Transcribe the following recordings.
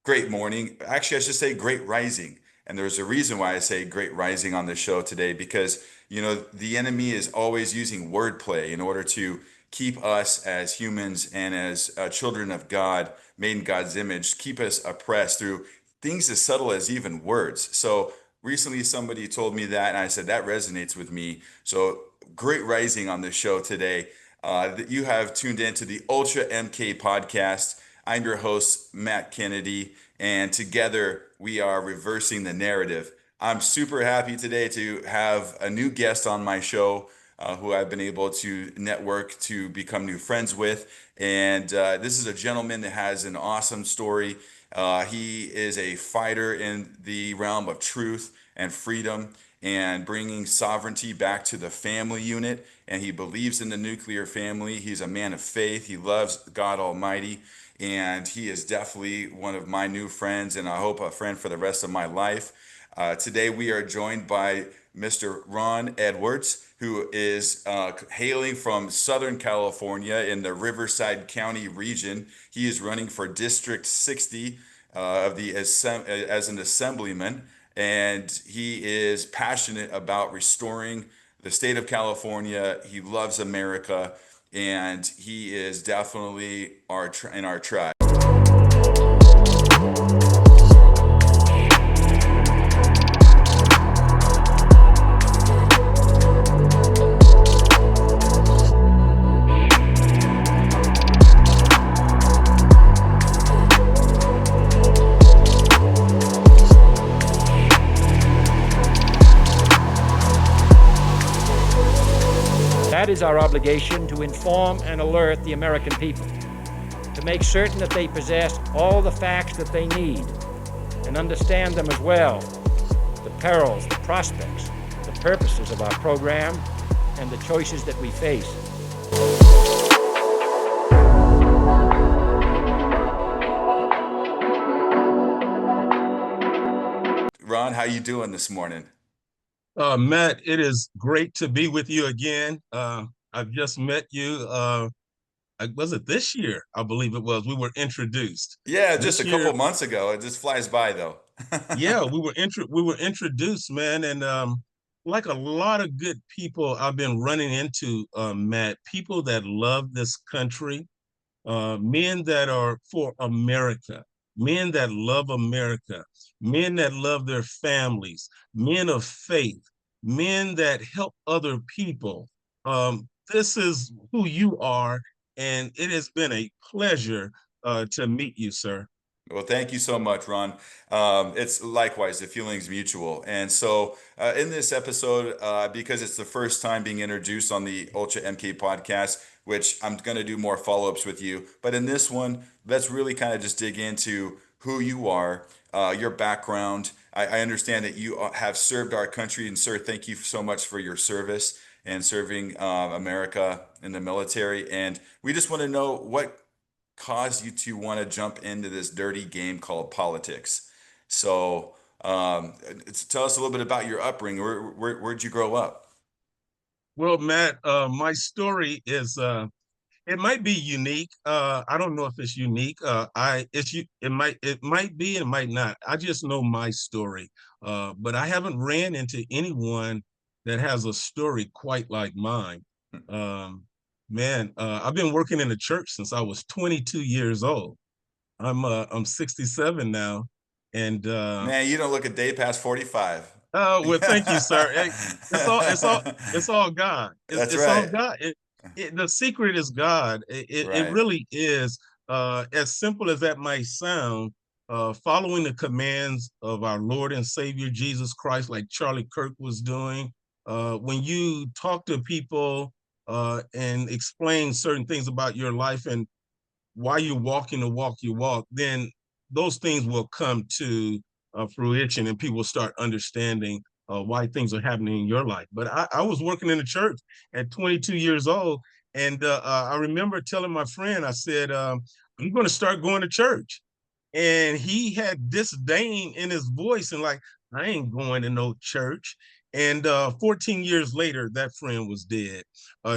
Great morning. Actually, I should say great rising. And there's a reason why I say great rising on the show today because, the enemy is always using wordplay in order to keep us as humans and as children of God, made in God's image, keep us oppressed through things as subtle as even words. So recently somebody told me that, and I said, that resonates with me. So great rising on the show today. That you have tuned in to the Ultra MK podcast. I'm your host, Matt Kennedy, and together we are reversing the narrative. I'm super happy today to have a new guest on my show who I've been able to network to become new friends with. And this is a gentleman that has an awesome story. He is a fighter in the realm of truth and freedom and bringing sovereignty back to the family unit. And he believes in the nuclear family. He's a man of faith. He loves God Almighty. And he is definitely one of my new friends, and I hope a friend for the rest of my life. Today, we are joined by Mr. Ron Edwards, who is hailing from Southern California in the Riverside County region. He is running for District 60 as an assemblyman, and he is passionate about restoring the state of California. He loves America, and he is definitely in our tribe. That is our obligation, to inform and alert the American people, to make certain that they possess all the facts that they need and understand them as well, the perils, the prospects, the purposes of our program, and the choices that we face. Ron, how you doing this morning? Matt, it is great to be with you again. I've just met you. Was it this year? I believe it was. We were introduced Yeah, just this a year. couple months ago. It just flies by though. Yeah, we were introduced, man, and like a lot of good people I've been running into, Matt, people that love this country, men that are for America, men that love America, men that love their families, men of faith, men that help other people. This is who you are, and it has been a pleasure to meet you, sir. Well, thank you so much, Ron. It's likewise, the feeling's mutual. And so, in this episode, because it's the first time being introduced on the Ultra MK podcast, which I'm going to do more follow ups with you. But in this one, let's really kind of just dig into who you are, your background. I understand that you have served our country, and sir, thank you so much for your service and serving America in the military. And we just want to know what caused you to want to jump into this dirty game called politics. So, tell us a little bit about your upbringing. Where'd you grow up? Well, Matt, my story is it might be unique. I don't know if it's unique. It might be, it might not. I just know my story. But I haven't ran into anyone that has a story quite like mine. Um, man, I've been working in the church since I was 22 years old. I'm 67 now, and Man, you don't look a day past 45. well, thank you, sir. Hey, it's all God. That's It's all right. God. The secret is God. It Right. really is. As simple as that might sound, following the commands of our Lord and Savior Jesus Christ, like Charlie Kirk was doing. When you talk to people and explain certain things about your life and why you're walking the walk you walk, then those things will come to fruition and people will start understanding why things are happening in your life. But I was working in the church at 22 years old. And I remember telling my friend, I said, I'm going to start going to church. And he had disdain in his voice and like, I ain't going to no church. And 14 years later, that friend was dead,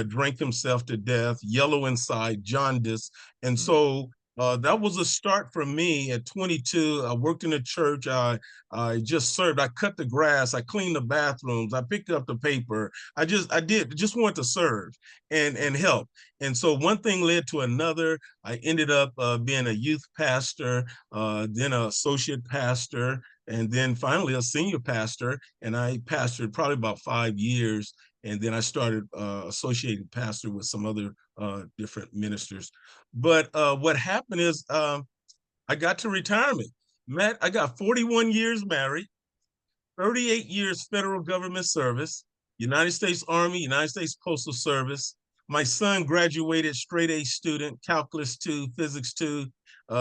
drank himself to death, yellow inside, jaundice. And Mm. so That was a start for me at 22. I worked in a church. I just served. I cut the grass. I cleaned the bathrooms. I picked up the paper. I just wanted to serve and help. And so one thing led to another. I ended up being a youth pastor, then an associate pastor, and then finally a senior pastor. And I pastored probably about 5 years. And then I started associated pastor with some other different ministers. But what happened is I got to retirement. Matt, I got 41 years married, 38 years federal government service, United States Army, United States Postal Service. My son graduated straight A student, calculus 2, physics 2.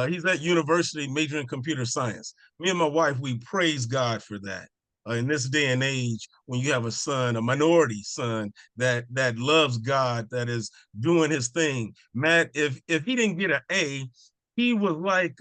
He's at university majoring in computer science. Me and my wife, we praise God for that. In this day and age, when you have a son, a minority son that loves God, that is doing his thing, Matt, if he didn't get an A, he was like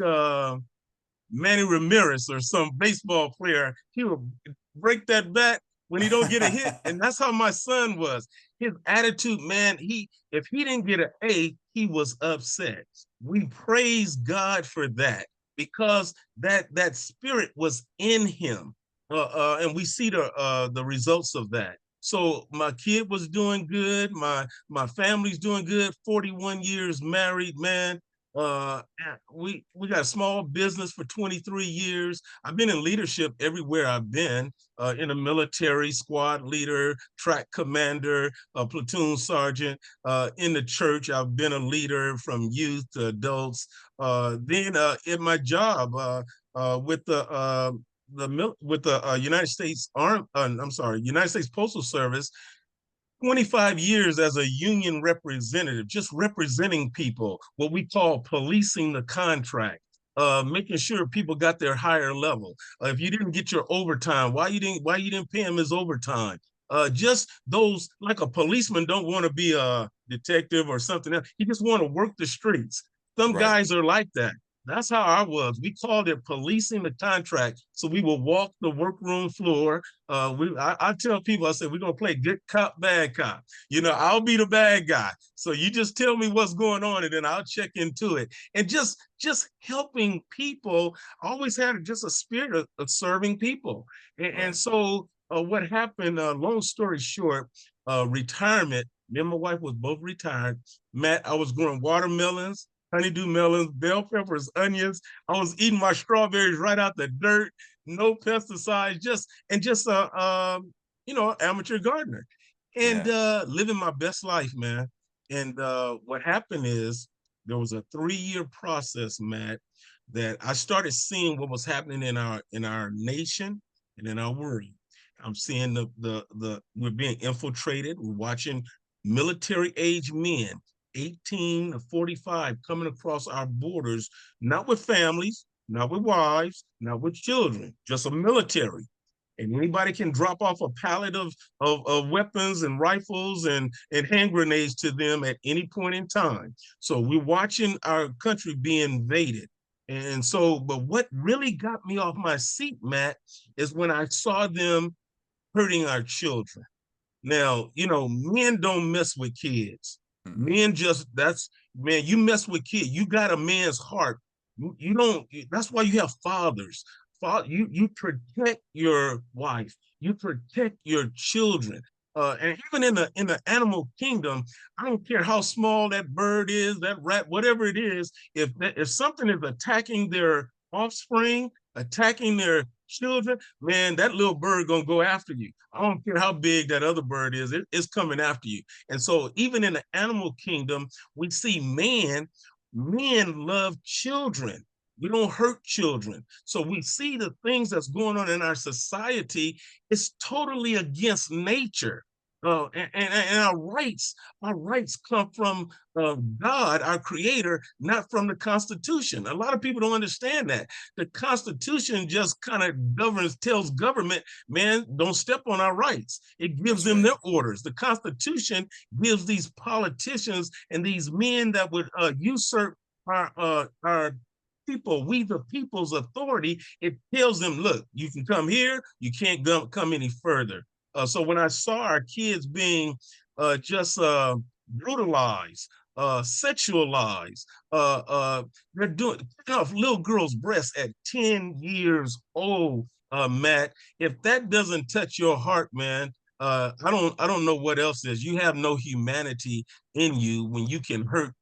Manny Ramirez or some baseball player. He would break that bat when he don't get a hit, and that's how my son was. His attitude, man, if he didn't get an A, he was upset. We praise God for that because that spirit was in him, and we see the results of that. So my kid was doing good. My family's doing good. 41 years married, man. Uh, we got a small business for 23 years. I've been in leadership everywhere I've been, in the military, squad leader, track commander, platoon sergeant. In the church, I've been a leader from youth to adults. Then in my job with the United States United States Postal Service, 25 years as a union representative, just representing people, what we call policing the contract, making sure people got their higher level. If you didn't get your overtime, why you didn't pay him his overtime? Just those, like a policeman don't want to be a detective or something else. He just want to work the streets. Some Right. guys are like that. That's how I was. We called it policing the contract. So we will walk the workroom floor. I tell people, I said, we're going to play good cop, bad cop. I'll be the bad guy. So you just tell me what's going on and then I'll check into it. And just helping people. I always had just a spirit of serving people. And Right. so what happened, long story short, retirement, me and my wife was both retired. Matt, I was growing watermelons, honeydew melons, bell peppers, onions. I was eating my strawberries right out the dirt, no pesticides, just amateur gardener, and Yeah. living my best life, man. And what happened is there was a 3-year process, Matt, that I started seeing what was happening in our nation and in our world. I'm seeing the we're being infiltrated. We're watching military age men 18 to 45 coming across our borders, not with families, not with wives, not with children, just a military. And anybody can drop off a pallet of weapons and rifles and hand grenades to them at any point in time. So we're watching our country be invaded. And so, but what really got me off my seat, Matt, is when I saw them hurting our children. Now, men don't mess with kids. Mm-mm. Men just, man, you mess with kids, you got a man's heart. You don't, that's why you have fathers. You protect your wife, you protect your children. And even in the animal kingdom, I don't care how small that bird is, that rat, whatever it is, if something is attacking their offspring, attacking their children, man, that little bird gonna go after you. I don't care how big that other bird is, it's coming after you. And so even in the animal kingdom, we see men love children. We don't hurt children. So we see the things that's going on in our society. It's totally against nature. And our rights come from God, our creator, not from the Constitution. A lot of people don't understand that. The Constitution just kind of tells government, man, don't step on our rights. It gives That's them right. their orders. The Constitution gives these politicians and these men that would usurp our people, we the people's authority. It tells them, look, you can come here, you can't come any further. So when I saw our kids being just brutalized, sexualized. They're doing cutting off little girls' breasts at 10 years old, Matt. If that doesn't touch your heart, man, I don't know what else is. You have no humanity in you when you can hurt,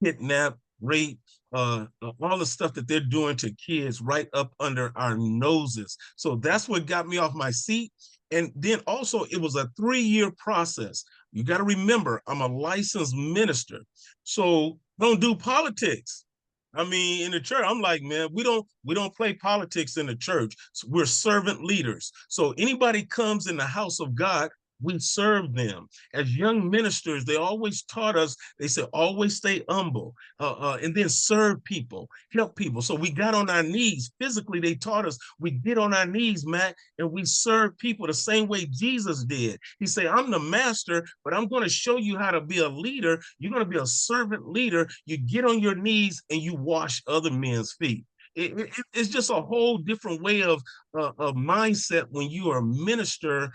kidnap, rape, all the stuff that they're doing to kids right up under our noses. So that's what got me off my seat. And then also, it was a 3-year process. You got to remember, I'm a licensed minister, so don't do politics. I mean, in the church, I'm like, man, we don't play politics in the church. So we're servant leaders. So anybody comes in the house of God, we serve them. As young ministers, they always taught us, they said, always stay humble, and then serve people, help people. So we got on our knees. Physically, they taught us we get on our knees, Matt, and we serve people the same way Jesus did. He said, I'm the master, but I'm going to show you how to be a leader. You're going to be a servant leader. You get on your knees and you wash other men's feet. It's just a whole different way of mindset when you are a minister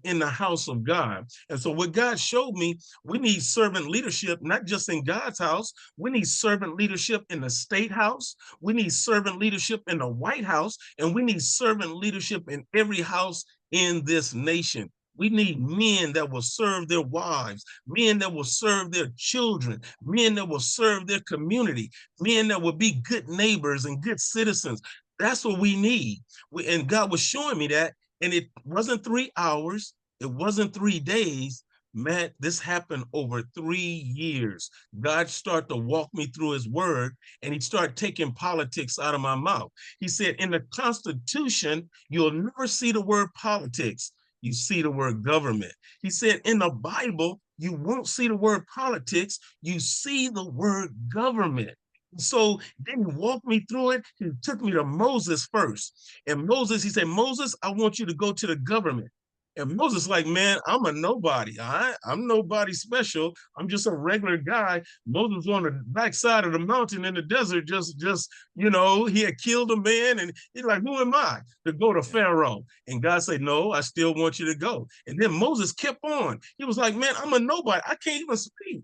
in the house of God. And so what God showed me, we need servant leadership, not just in God's house. We need servant leadership in the state house. We need servant leadership in the White House, and we need servant leadership in every house in this nation. We need men that will serve their wives, men that will serve their children, men that will serve their community, men that will be good neighbors and good citizens. That's what we need. And God was showing me that. And it wasn't 3 hours, it wasn't 3 days. Man, this happened over 3 years. God started to walk me through his word, and he started taking politics out of my mouth. He said, in the Constitution, you'll never see the word politics. You see the word government. He said, in the Bible, you won't see the word politics. You see the word government. So then he walked me through it. He took me to Moses first. And Moses, he said, Moses, I want you to go to the government. And Moses like, man, I'm a nobody. I'm nobody special. I'm just a regular guy. Moses on the backside of the mountain in the desert, he had killed a man. And he's like, who am I to go to Pharaoh? And God said, no, I still want you to go. And then Moses kept on. He was like, man, I'm a nobody. I can't even speak.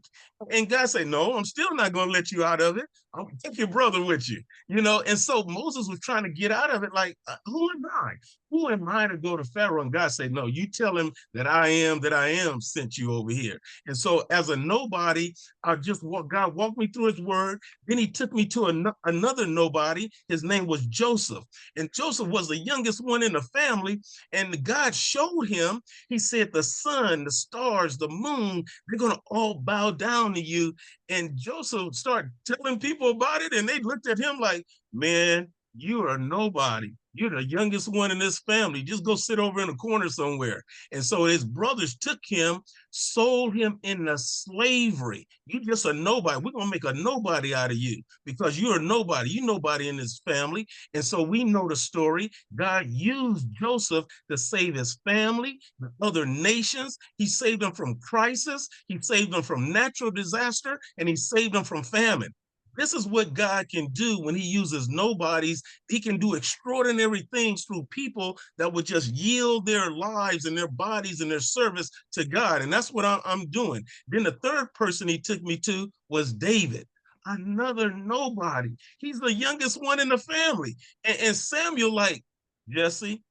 And God said, no, I'm still not going to let you out of it. I'll take your brother with you, And so Moses was trying to get out of it like, who am I? Who am I to go to Pharaoh? And God said, no, you tell him that I am sent you over here. And so as a nobody, God walked me through his word. Then he took me to another nobody. His name was Joseph. And Joseph was the youngest one in the family. And God showed him, he said, the sun, the stars, the moon, they're going to all bow down to you. And Joseph started telling people about it. And they looked at him like, man, you are nobody. You're the youngest one in this family. Just go sit over in a corner somewhere. And so his brothers took him, sold him into slavery. You just a nobody. We're going to make a nobody out of you because you're a nobody. You're nobody in this family. And so we know the story. God used Joseph to save his family, the other nations. He saved them from crisis. He saved them from natural disaster, and he saved them from famine. This is what God can do when he uses nobodies. He can do extraordinary things through people that would just yield their lives and their bodies and their service to God. And that's what I'm doing. Then the third person he took me to was David, another nobody. He's the youngest one in the family. And Samuel, like, Jesse,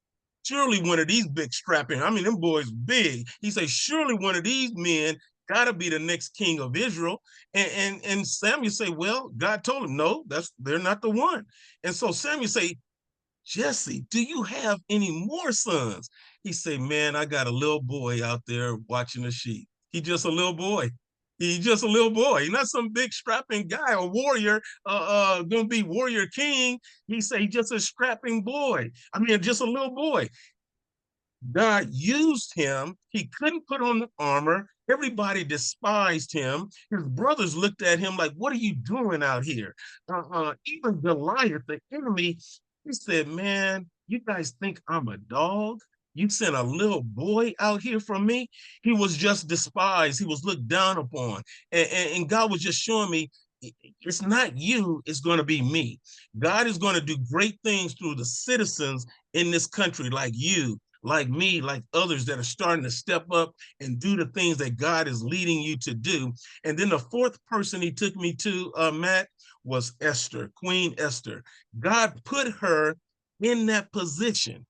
surely one of these big strapping, I mean, them boys big. He said, surely one of these men got to be the next king of Israel. And Samuel say, well, God told him, no, they're not the one. And so Samuel say, Jesse, do you have any more sons? He say, man, I got a little boy out there watching the sheep. He just a little boy. He's just a little boy. He's not some big strapping guy, a warrior, gonna be warrior king. He say just a strapping boy. I mean, just a little boy. God used him. He couldn't put on the armor. Everybody despised him. His brothers looked at him like, what are you doing out here? Even Goliath, the enemy, he said, man, you guys think I'm a dog? You sent a little boy out here from me? He was just despised. He was looked down upon. And God was just showing me, it's not you, it's going to be me. God is going to do great things through the citizens in this country like you, like me, like others that are starting to step up and do the things that God is leading you to do. And then the fourth person he took me to, Matt, was Esther, Queen Esther. God put her in that position.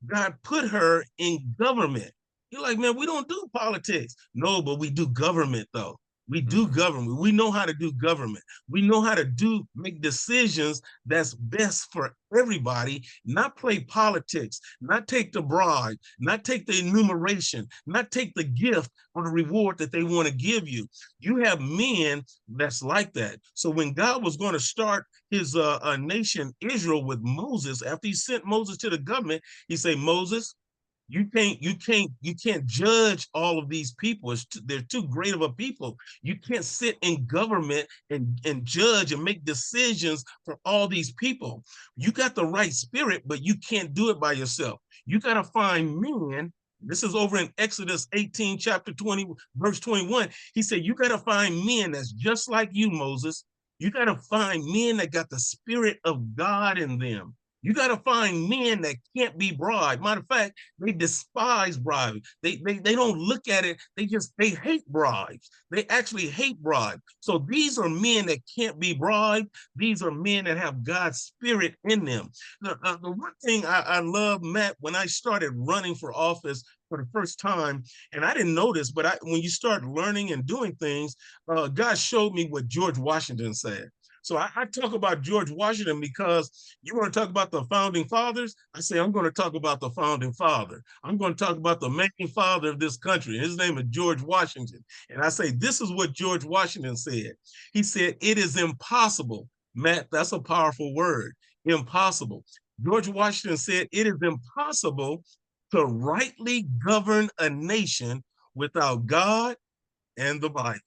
God put her in government. You're like, man, we don't do politics. No, but we do government though. We do Mhm. government. We know how to do government. We know how to make decisions that's best for everybody, not play politics, not take the bribe, not take the enumeration, not take the gift or the reward that they want to give you. You have men that's like that. So when God was going to start his nation Israel with Moses, after he sent Moses to the government, he said, Moses, you can't judge all of these people. They're too great of a people. You can't sit in government and judge and make decisions for all these people. You got the right spirit, but you can't do it by yourself. You got to find men. This is over in Exodus 18, chapter 20, verse 21. He said, you got to find men that's just like you, Moses. You got to find men that got the spirit of God in them. You got to find men that can't be bribed. Matter of fact, they despise bribes. They don't look at it. They hate bribes. They actually hate bribes. So these are men that can't be bribed. These are men that have God's spirit in them. The one thing I love, Matt, when I started running for office for the first time, and I didn't know this, but when you start learning and doing things, God showed me what George Washington said. So I talk about George Washington because you want to talk about the founding fathers? I say, I'm going to talk about the founding father. I'm going to talk about the main father of this country. His name is George Washington. And I say, this is what George Washington said. He said, it is impossible. Matt, that's a powerful word. Impossible. George Washington said, it is impossible to rightly govern a nation without God and the Bible.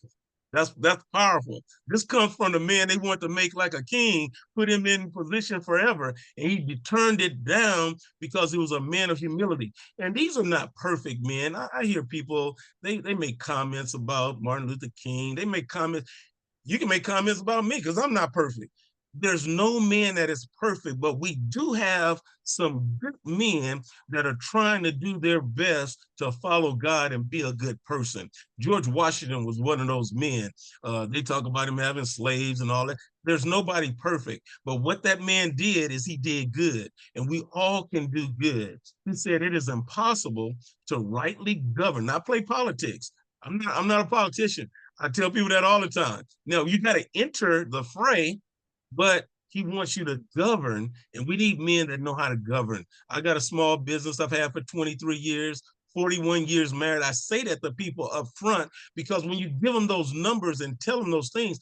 That's powerful. This comes from the man they want to make like a king, put him in position forever, and he turned it down because he was a man of humility. And these are not perfect men. I hear people they make comments about Martin Luther King. They make comments. You can make comments about me because I'm not perfect. There's no man that is perfect, but we do have some good men that are trying to do their best to follow God and be a good person. George Washington was one of those men. They talk about him having slaves and all that. There's nobody perfect, but what that man did is he did good, and we all can do good. He said it is impossible to rightly govern, not play politics. I'm not a politician. I tell people that all the time. Now, you got to enter the fray, but he wants you to govern, and we need men that know how to govern. I got a small business I've had for 23 years, 41 years married. I say that to people up front because when you give them those numbers and tell them those things,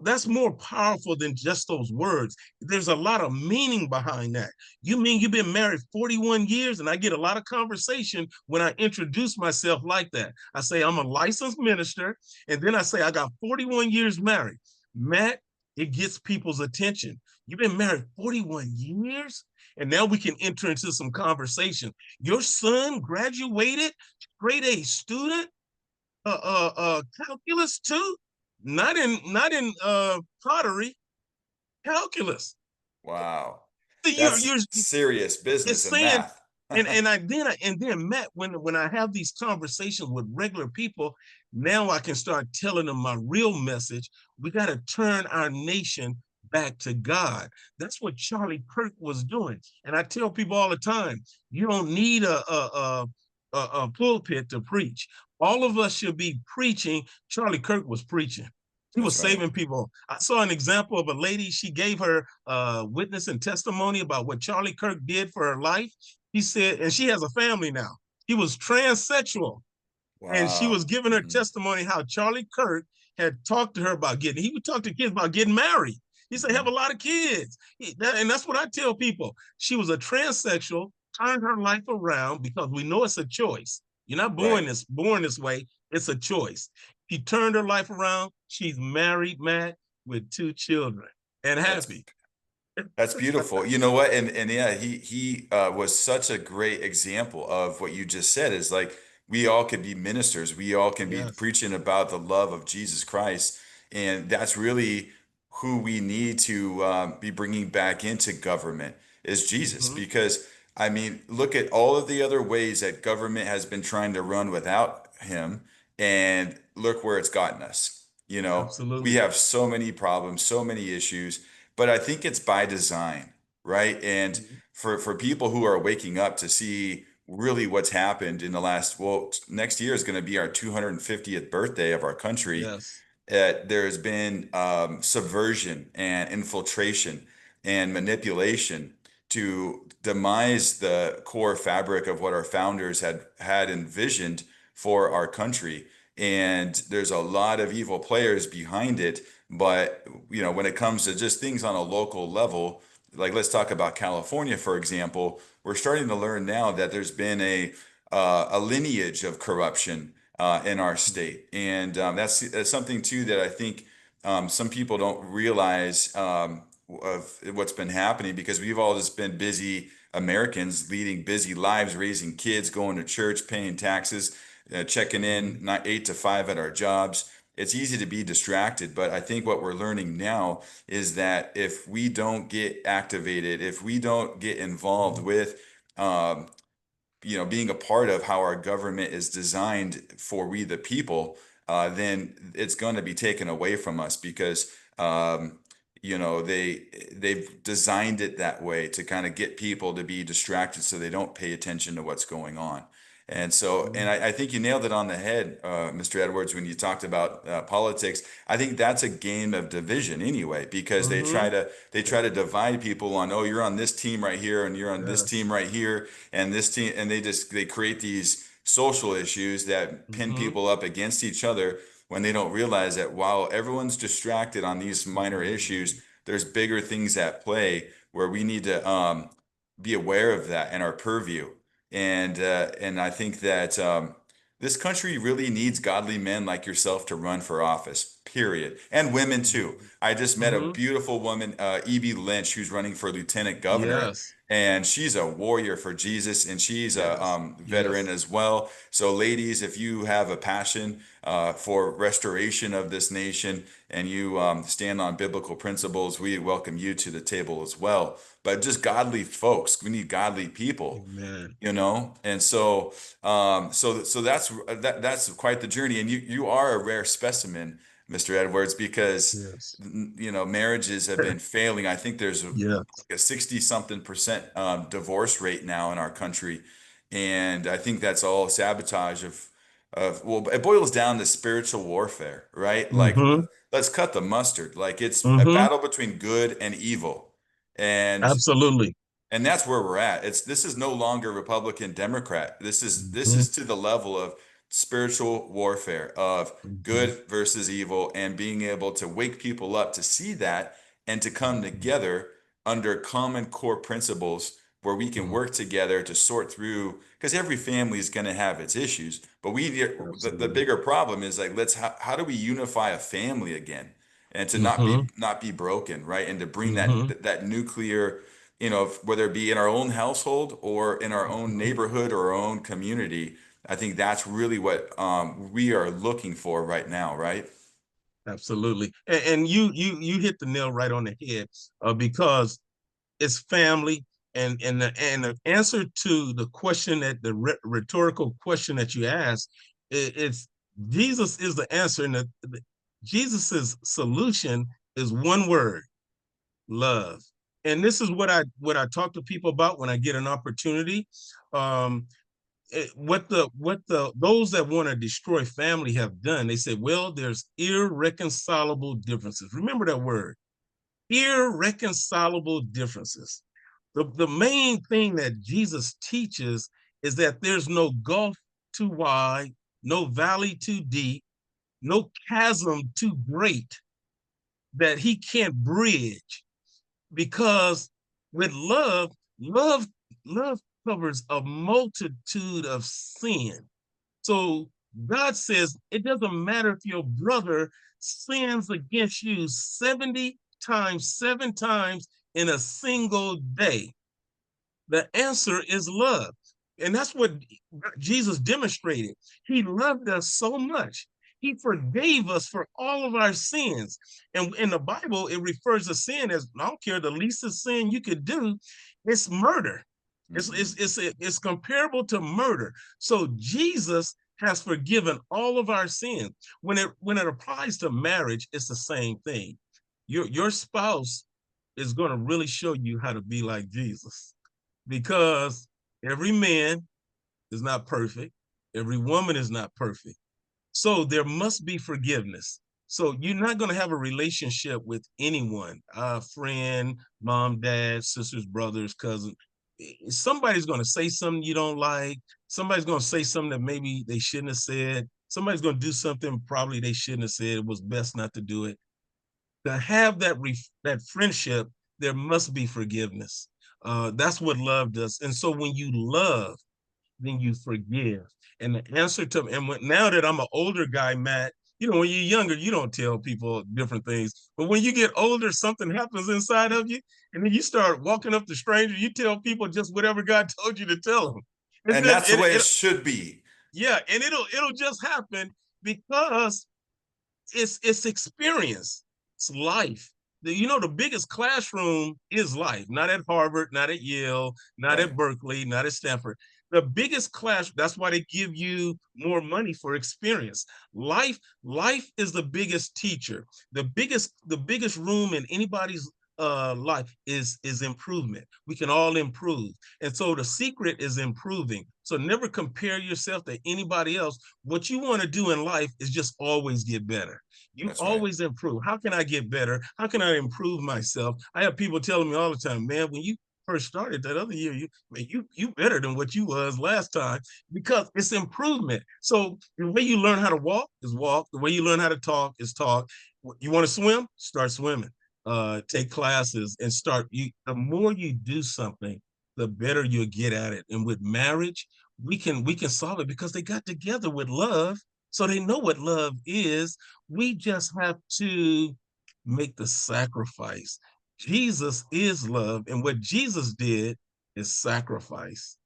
that's more powerful than just those words. There's a lot of meaning behind that. You mean you've been married 41 years? And I get a lot of conversation when I introduce myself like that. I say I'm a licensed minister, and then I say I got 41 years married. Matt, it gets people's attention. You've been married 41 years? And now we can enter into some conversation. Your son graduated, grade A student, calculus too, not in pottery, calculus. Wow. You're That's serious it's business and saying, math. and then Matt, when I have these conversations with regular people, now I can start telling them my real message. We got to turn our nation back to God. That's what Charlie Kirk was doing. And I tell people all the time, you don't need a pulpit to preach. All of us should be preaching. Charlie Kirk was preaching. He was That's right. saving people. I saw an example of a lady. She gave her witness and testimony about what Charlie Kirk did for her life. He said, and she has a family now. He was transsexual, and she was Wow. giving her Hmm. testimony how Charlie Kirk had talked to her about getting. He would talk to kids about getting married. He said, have a Hmm. lot of kids. And that's what I tell people. She was a transsexual, turned her life around because we know it's a choice. You're not Right. born this way. It's a choice. She turned her life around. She's married, Matt, with 2 children and That's happy. That's beautiful. You know what? And yeah, he was such a great example of what you just said is like we all could be ministers. We all can be Yes. preaching about the love of Jesus Christ. And that's really who we need to be bringing back into government is Jesus. Mm-hmm. Because I mean, look at all of the other ways that government has been trying to run without him, and look where it's gotten us. You know, we Absolutely. have so many problems, so many issues, but I think it's by design, right? And Mhm. for people who are waking up to see really what's happened in the last, well, next year is going to be our 250th birthday of our country. Yes. There's been subversion and infiltration and manipulation to demise the core fabric of what our founders had envisioned for our country. And there's a lot of evil players behind it. But when it comes to just things on a local level, like let's talk about California, for example, we're starting to learn now that there's been a lineage of corruption in our state, and that's something too that I think some people don't realize of what's been happening because we've all just been busy Americans leading busy lives, raising kids, going to church, paying taxes, checking in Mhm. 8 to 5 at our jobs. It's easy to be distracted, but I think what we're learning now is that if we don't get activated, if we don't get involved Mhm. with um, being a part of how our government is designed for we the people, then it's going to be taken away from us because they've designed it that way to kind of get people to be distracted so they don't pay attention to what's going on. And so, and Mhm. I think you nailed it on the head, Mr. Edwards, when you talked about politics. I think that's a game of division anyway, because Mhm. they try to divide people on, oh, you're on this team right here, and you're on this team Yes. right here, and this team, and they create these social issues that pin Mhm. people up against each other when they don't realize that while everyone's distracted on these minor issues, Mhm. there's bigger things at play where we need to be aware of that in our purview. And I think that this country really needs godly men like yourself to run for office, period. And women too. Mhm. I just met a Mhm. beautiful woman, Evie Lynch, who's running for lieutenant governor, Yes. and she's a warrior for Jesus, and she's a Yes. veteran Yes. as well. So, ladies, if you have a passion for restoration of this nation and you stand on biblical principles, we welcome you to the table as well. But just godly folks, we need godly people, Amen. and so that's quite the journey, and you are a rare specimen, Mr. Edwards, because Yes. marriages have been failing. I think there's Yes. like a 60 something percent divorce rate now in our country, and I think that's all sabotage of well, it boils down to spiritual warfare, right? Like Mhm. let's cut the mustard. Like it's a Mhm. battle between good and evil, and Absolutely. that's where we're at. This is no longer Republican Democrat. This Mhm. is to the level of spiritual warfare of Mhm. good versus evil, and being able to wake people up to see that and to come Mhm. together under common core principles where we can Mhm. work together to sort through, because every family is going to have its issues, but the Absolutely. bigger problem is like, how do we unify a family again and to Mhm. not be broken, right? And to bring Mhm. that nuclear, whether it be in our own household or in our own Mhm. neighborhood or our own community. I think that's really what we are looking for right now, right? Absolutely. And you hit the nail right on the head, because it's family, and the answer to the question, that the rhetorical question that you asked, it's Jesus is the answer, and Jesus's solution is one word: love. And this is what I talk to people about when I get an opportunity. Um, what the those that want to destroy family have done. They say, well, there's irreconcilable differences. Remember that word: irreconcilable differences. The main thing that Jesus teaches is that there's no gulf too wide, no valley too deep, no chasm too great that he can't bridge, because with love love covers a multitude of sin. So God says it doesn't matter if your brother sins against you 70 times, 7 times in a single day. The answer is love. And that's what Jesus demonstrated. He loved us so much. He forgave us for all of our sins. And in the Bible, it refers to sin as, I don't care, the least of sin you could do, it's murder. Mhm. It's comparable to murder. So Jesus has forgiven all of our sins. When it applies to marriage, it's the same thing. Your spouse is going to really show you how to be like Jesus, because every man is not perfect, every woman is not perfect. So there must be forgiveness. So you're not going to have a relationship with anyone, a friend, mom, dad, sisters, brothers, cousins. Somebody's going to say something you don't like. Somebody's going to say something that maybe they shouldn't have said. Somebody's going to do something probably they shouldn't have said. It was best not to do it. To have that friendship, there must be forgiveness. That's what love does. And so when you love, then you forgive. And the answer to now that I'm an older guy, Matt, when you're younger, you don't tell people different things. But when you get older, something happens inside of you, and then you start walking up to strangers. You tell people just whatever God told you to tell them. It's And just that's the way it should be. yeah, and it'll just happen because it's experience, it's life. The biggest classroom is life. Not at Harvard, not at Yale, not Right. at Berkeley, not at Stanford. The biggest class, that's why they give you more money for experience. Life is the biggest teacher. The biggest room in anybody's life is improvement. We can all improve. And so the secret is improving. So never compare yourself to anybody else. What you want to do in life is just always get better. You That's right. always improve. How can I get better? How can I improve myself? I have people telling me all the time, man, when you first started that other year, you better than what you was last time, because it's improvement. So the way you learn how to walk is walk. The way you learn how to talk is talk. You want to swim? Start swimming. Take classes and start. The more you do something, the better you'll get at it. And with marriage, we can solve it because they got together with love, so they know what love is. We just have to make the sacrifice. Jesus is love, and what Jesus did is sacrifice.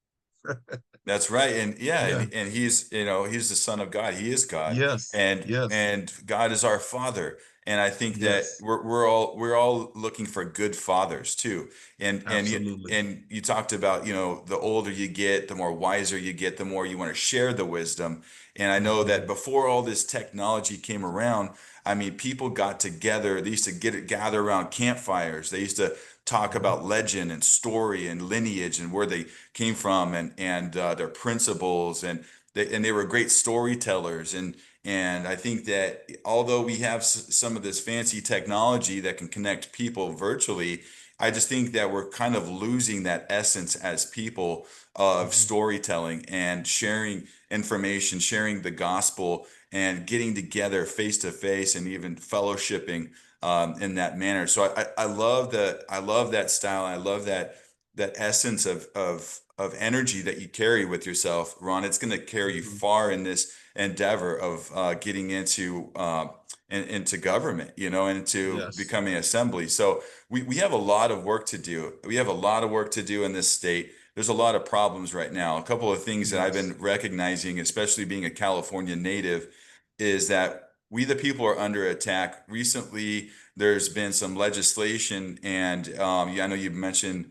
That's right. And yeah, Yeah. and he's, he's the son of God. He is God. Yes. And Yes. and God is our father. And I think that Yes. we're all looking for good fathers too. Absolutely. And you talked about, the older you get, the more wiser you get, the more you want to share the wisdom. And I know that Mhm. before all this technology came around, I mean, people got together. They used to gather around campfires. They used to talk Mhm. about legend and story and lineage and where they came from, and their principles, and they were great storytellers. And I think that although we have some of this fancy technology that can connect people virtually, I just think that we're kind of losing that essence as people of Mhm. storytelling and sharing information, sharing the gospel, and getting together face to face and even fellowshipping in that manner. So I love that style. I love that essence of energy that you carry with yourself, Ron. It's going to carry you Mhm. far in this endeavor of getting into government, and into Yes. becoming assembly. So we have a lot of work to do. We have a lot of work to do in this state. There's a lot of problems right now. A couple of things that I've Yes. been recognizing, especially being a California native, is that we the people are under attack. Recently, there's been some legislation, and yeah, I know you mentioned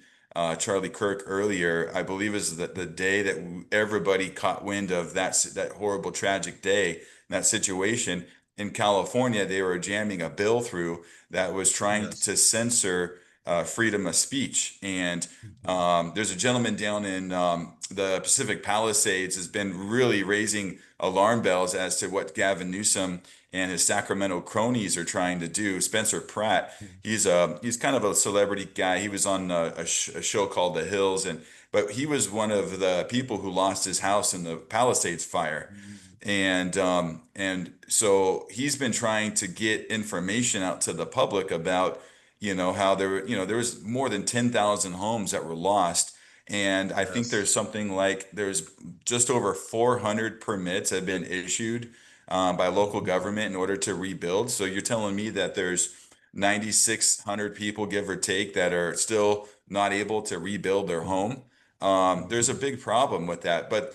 Charlie Kirk earlier. I believe is the day that everybody caught wind of that horrible, tragic day, that situation in California. They were jamming a bill through that was trying Yes. to censor freedom of speech. And Mhm. there's a gentleman down in the Pacific Palisades has been really raising alarm bells as to what Gavin Newsom and his Sacramento cronies are trying to do. Spencer Pratt, he's kind of a celebrity guy. He was on a show called The Hills, but he was one of the people who lost his house in the Palisades fire. Mhm. And so he's been trying to get information out to the public about, how there was more than 10,000 homes that were lost. And I think Yes. there's just over 400 permits have been issued by local Mhm. government in order to rebuild. So you're telling me that there's 9,600 people, give or take, that are still not able to rebuild their home. There's a Mhm. big problem with that, but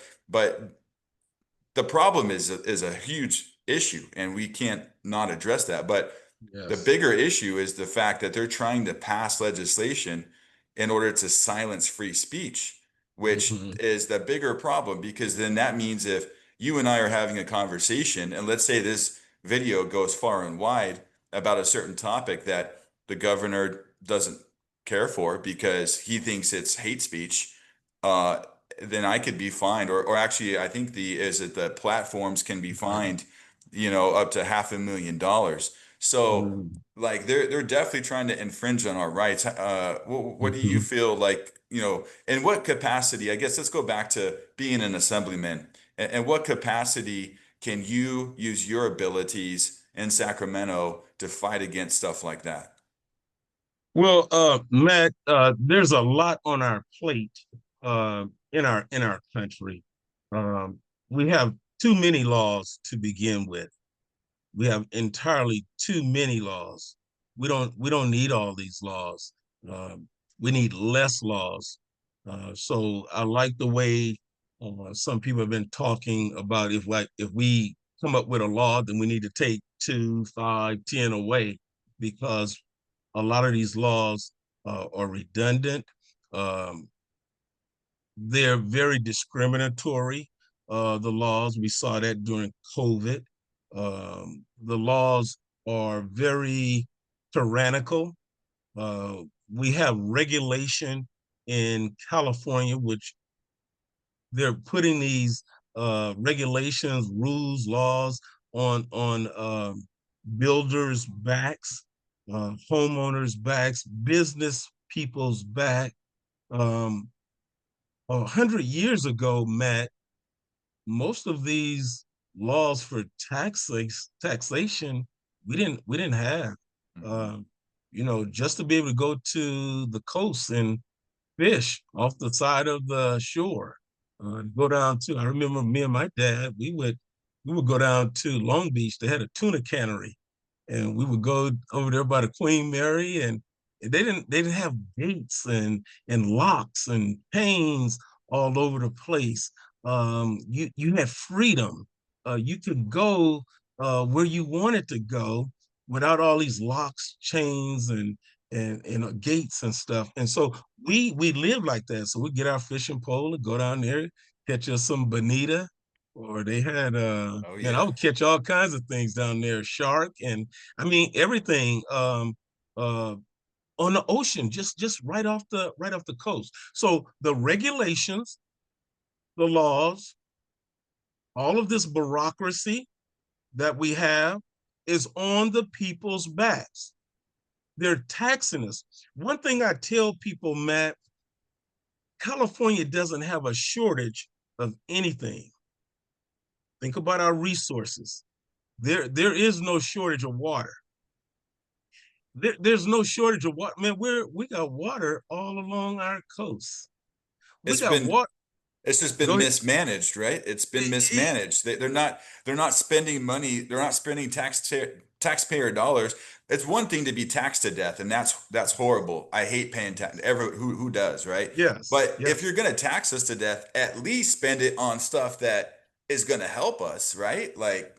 the problem is a huge issue, and we can't not address that. But the Yes. bigger issue is the fact that they're trying to pass legislation in order to silence free speech. which Mhm. is the bigger problem because then that means if you and I are having a conversation, and let's say this video goes far and wide about a certain topic that the governor doesn't care for because he thinks it's hate speech, uh, then I could be fined, or actually, I think the platforms can be fined, up to $500,000. So Mhm. like they're definitely trying to infringe on our rights. What do you Mhm. feel like, in what capacity? I guess let's go back to being an assemblyman. And what capacity can you use your abilities in Sacramento to fight against stuff like that? Well, Matt, there's a lot on our plate uh, in our country. Um, we have too many laws to begin with. We have entirely too many laws. We don't need all these laws. We need less laws. So I like the way some people have been talking about if we come up with a law, then we need to take 2, 5, 10 away because a lot of these laws are redundant. Um, they're very discriminatory. The laws, we saw that during COVID. The laws are very tyrannical. Uh, we have regulation in California, which they're putting these regulations, rules, laws on builders' backs, homeowners' backs, business people's back. 100 years ago, Matt, most of these laws for taxation we didn't have. Mhm. Um, just to be able to go to the coast and fish off the side of the shore. Go down to. I remember me and my dad. We would go down to Long Beach. They had a tuna cannery, and we would go over there by the Queen Mary, and they didn't have gates and locks and chains all over the place. You had freedom. You could go where you wanted to go without all these locks, chains, and gates and stuff. And so we live like that. So we get our fishing pole and go down there, catch us some bonita, or they had Oh man, I yeah. would catch all kinds of things down there, shark, and I mean everything uh on the ocean, just right off the coast. So the regulations, the laws, all of this bureaucracy that we have is on the people's backs. They're taxing us. One thing I tell people, Matt, California doesn't have a shortage of anything. Think about our resources. There is no shortage of water. There's no shortage of water. Man, we got water all along our coast. We It's got been water. It's just been Go ahead. mismanaged, right? It's been Eh, mismanaged. They're not spending money. They're not spending taxpayer dollars. It's one thing to be taxed to death, and that's horrible. I hate paying tax. Who does, right? yes, But if yes. you're gonna tax us to death, at least spend it on stuff that is gonna help us, right? Like,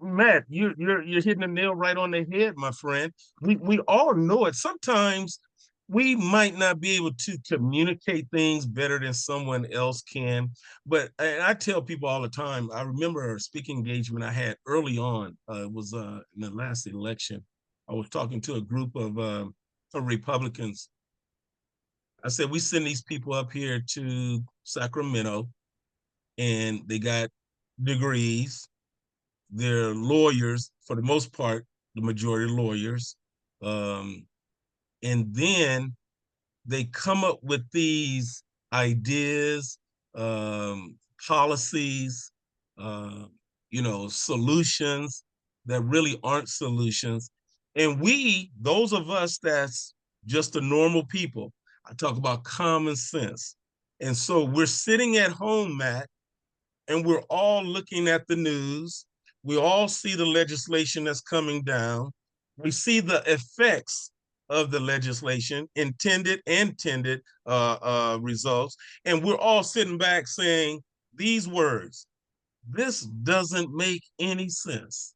Matt, you're hitting the nail right on the head, my friend. We all know it. Sometimes we might not be able to communicate things better than someone else can, but and I tell people all the time. I remember a speaking engagement I had early on. It was in the last election. I was talking to a group of Republicans. I said we send these people up here to Sacramento, and they got degrees, they're lawyers for the most part, the majority lawyers. Um, and then they come up with these ideas, um, policies, uh, solutions that really aren't solutions. And those of us that's just the normal people, I talk about common sense. And so we're sitting at home, Matt, and we're all looking at the news. We all see the legislation that's coming down. We see the effects of the legislation, intended and intended results. And we're all sitting back saying these words: this doesn't make any sense.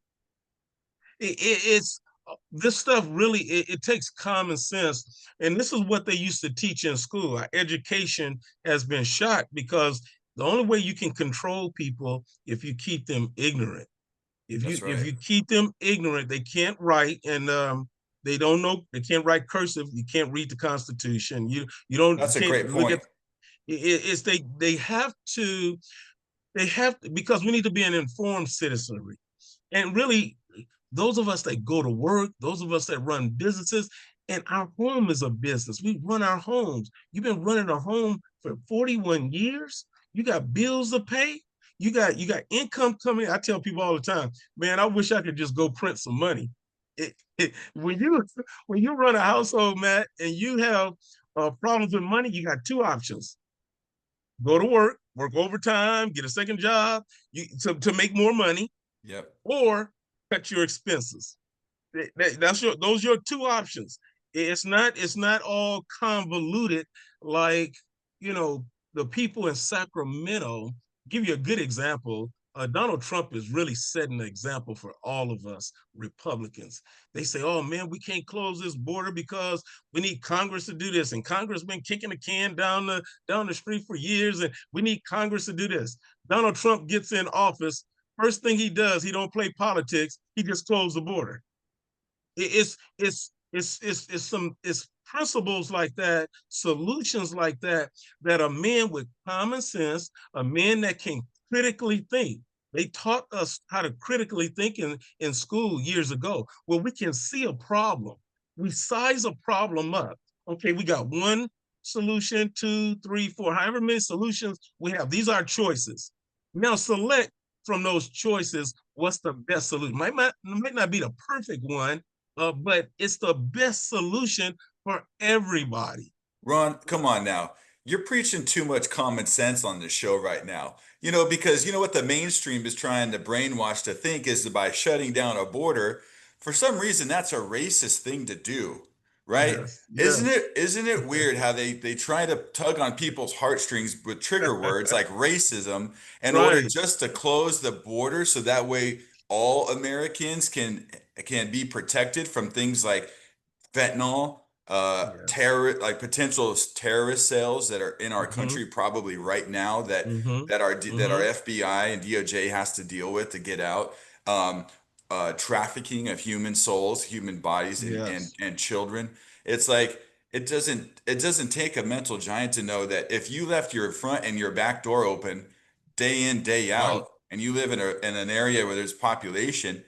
It's this stuff really, it takes common sense. And this is what they used to teach in school. Our education has been shot because the only way you can control people if you keep them ignorant. That's If right. you keep them ignorant, they can't write, and they don't know, they can't write cursive, you can't read the Constitution. You That's a can't great look at point. it's they have to, because we need to be an informed citizenry. And really, those of us that go to work, those of us that run businesses, and our home is a business. We run our homes. You've been running a home for 41 years. You got bills to pay. You got income coming. I tell people all the time, man, I wish I could just go print some money. When you run a household, Matt, and you have problems with money, you got two options: go to work, work overtime, get a second job to make more money, Yep. or cut your expenses. Those are your two options. It's not all convoluted like, you know, the people in Sacramento. Give you a good example. Donald Trump is really setting an example for all of us Republicans. They say, "Oh man, we can't close this border because we need Congress to do this," and Congress been kicking the can down the street for years, and we need Congress to do this. Donald Trump gets in office. First thing he does, he don't play politics. He just closed the border. It's principles like that, solutions like that, that a man with common sense, a man that can critically think. They taught us how to critically think in school years ago, where we can see a problem. We size a problem up. Okay, we got one solution, two, three, four, however many solutions we have. These are choices. Now select from those choices what's the best solution. Might not be the perfect one, but it's the best solution for everybody. Ron, come on now. You're preaching too much common sense on this show right now. Because you know what the mainstream is trying to brainwash to think is that by shutting down a border, for some reason that's a racist thing to do, right? Yes, Isn't yes. it isn't it weird how they try to tug on people's heartstrings with trigger words like racism in order Right. just to close the border so that way all Americans can be protected from things like fentanyl, Yes. terror, like potential terrorist cells that are in our Mm-hmm. country probably right now that Mm-hmm. that our Mm-hmm. FBI and DOJ has to deal with to get out. Um, Trafficking of human souls, human bodies, and Yes. children. It's like it doesn't take a mental giant to know that if you left your front and your back door open day in, day Right. out, and you live in an area where there's population,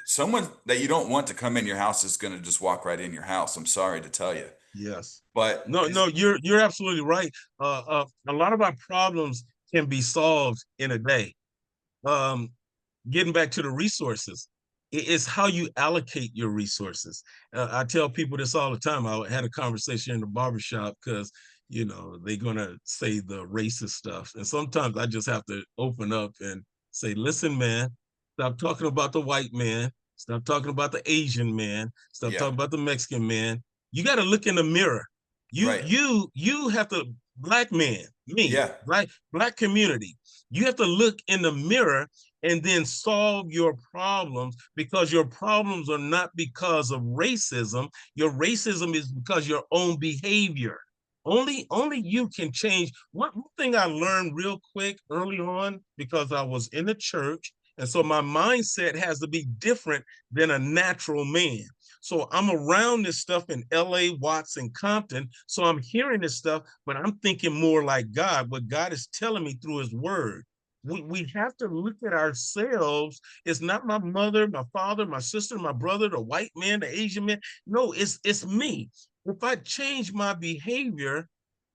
someone that you don't want to come in your house is going to just walk right in your house. I'm sorry to tell you, Yes. but No, no, you're absolutely right. A lot of our problems can be solved in a day. Um, Getting back to the resources, it's how you allocate your resources. I tell people this all the time. I had a conversation in the barbershop because, they're going to say the racist stuff. And sometimes I just have to open up and say, listen, man, stop talking about the white man. Stop talking about the Asian man. Stop yeah, talking about the Mexican man. You got to look in the mirror. right, You have to, black man, me, yeah, black community. You have to look in the mirror and then solve your problems, because your problems are not because of racism. Your racism is because your own behavior. Only you can change. One thing I learned real quick early on, because I was in the church, and so my mindset has to be different than a natural man. So I'm around this stuff in LA, Watts, and Compton. So I'm hearing this stuff, but I'm thinking more like God, what God is telling me through his word. We have to look at ourselves. It's not my mother, my father, my sister, my brother, the white man, the Asian man. No, it's me. If I change my behavior,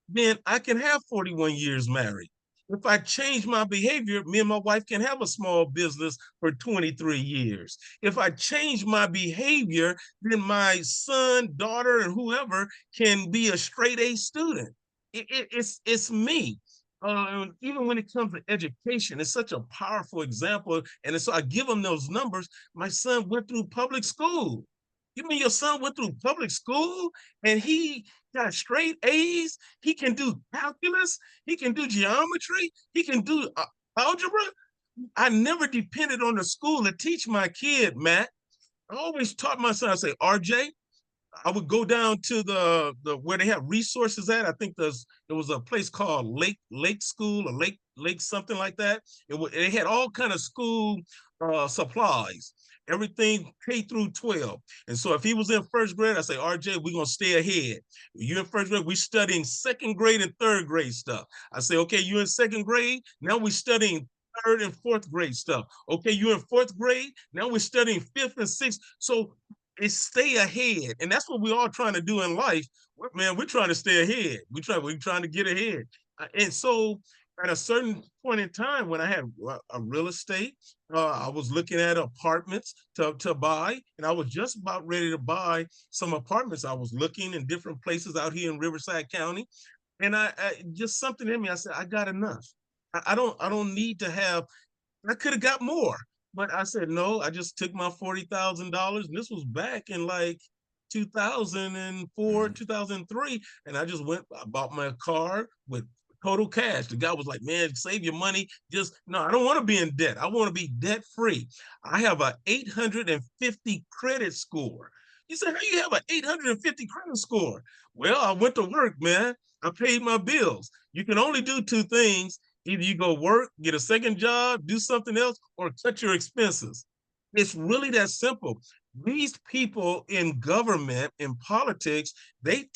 then I can have 41 years married. If I change my behavior, me and my wife can have a small business for 23 years. If I change my behavior, then my son, daughter, and whoever can be a straight A student. It's me. Even when it comes to education, it's such a powerful example. And so I give them those numbers. My son went through public school. You mean your son went through public school and he got straight A's? He can do calculus. He can do geometry. He can do algebra. I never depended on the school to teach my kid, Matt. I always taught my son, I say, RJ, I would go down to the where they have resources at. I think there was a place called Lake School or Lake something like that. They had all kind of school supplies, everything K through 12. And so if he was in first grade, I say, RJ, we're gonna stay ahead. You in first grade, we studying second grade and third grade stuff. I say, okay, you in second grade, now we studying third and fourth grade stuff. Okay, you in fourth grade, now we're studying fifth and sixth. So is stay ahead. And that's what we're all trying to do in life. Man, we're trying to stay ahead. We're trying to get ahead. And so at a certain point in time when I had a real estate, I was looking at apartments to buy, and I was just about ready to buy some apartments. I was looking in different places out here in Riverside County, and I just something in me. I said, I got enough. I don't need to have. I could have got more. But I said, no, I just took my $40,000. And this was back in like 2004, Mhm. 2003. And I just went, I bought my car with total cash. The guy was like, man, save your money. Just, no, I don't want to be in debt. I want to be debt free. I have a 850 credit score. You said, how you have an 850 credit score? Well, I went to work, man. I paid my bills. You can only do two things. Either you go work, get a second job, do something else, or cut your expenses. It's really that simple. These people in government, in politics, they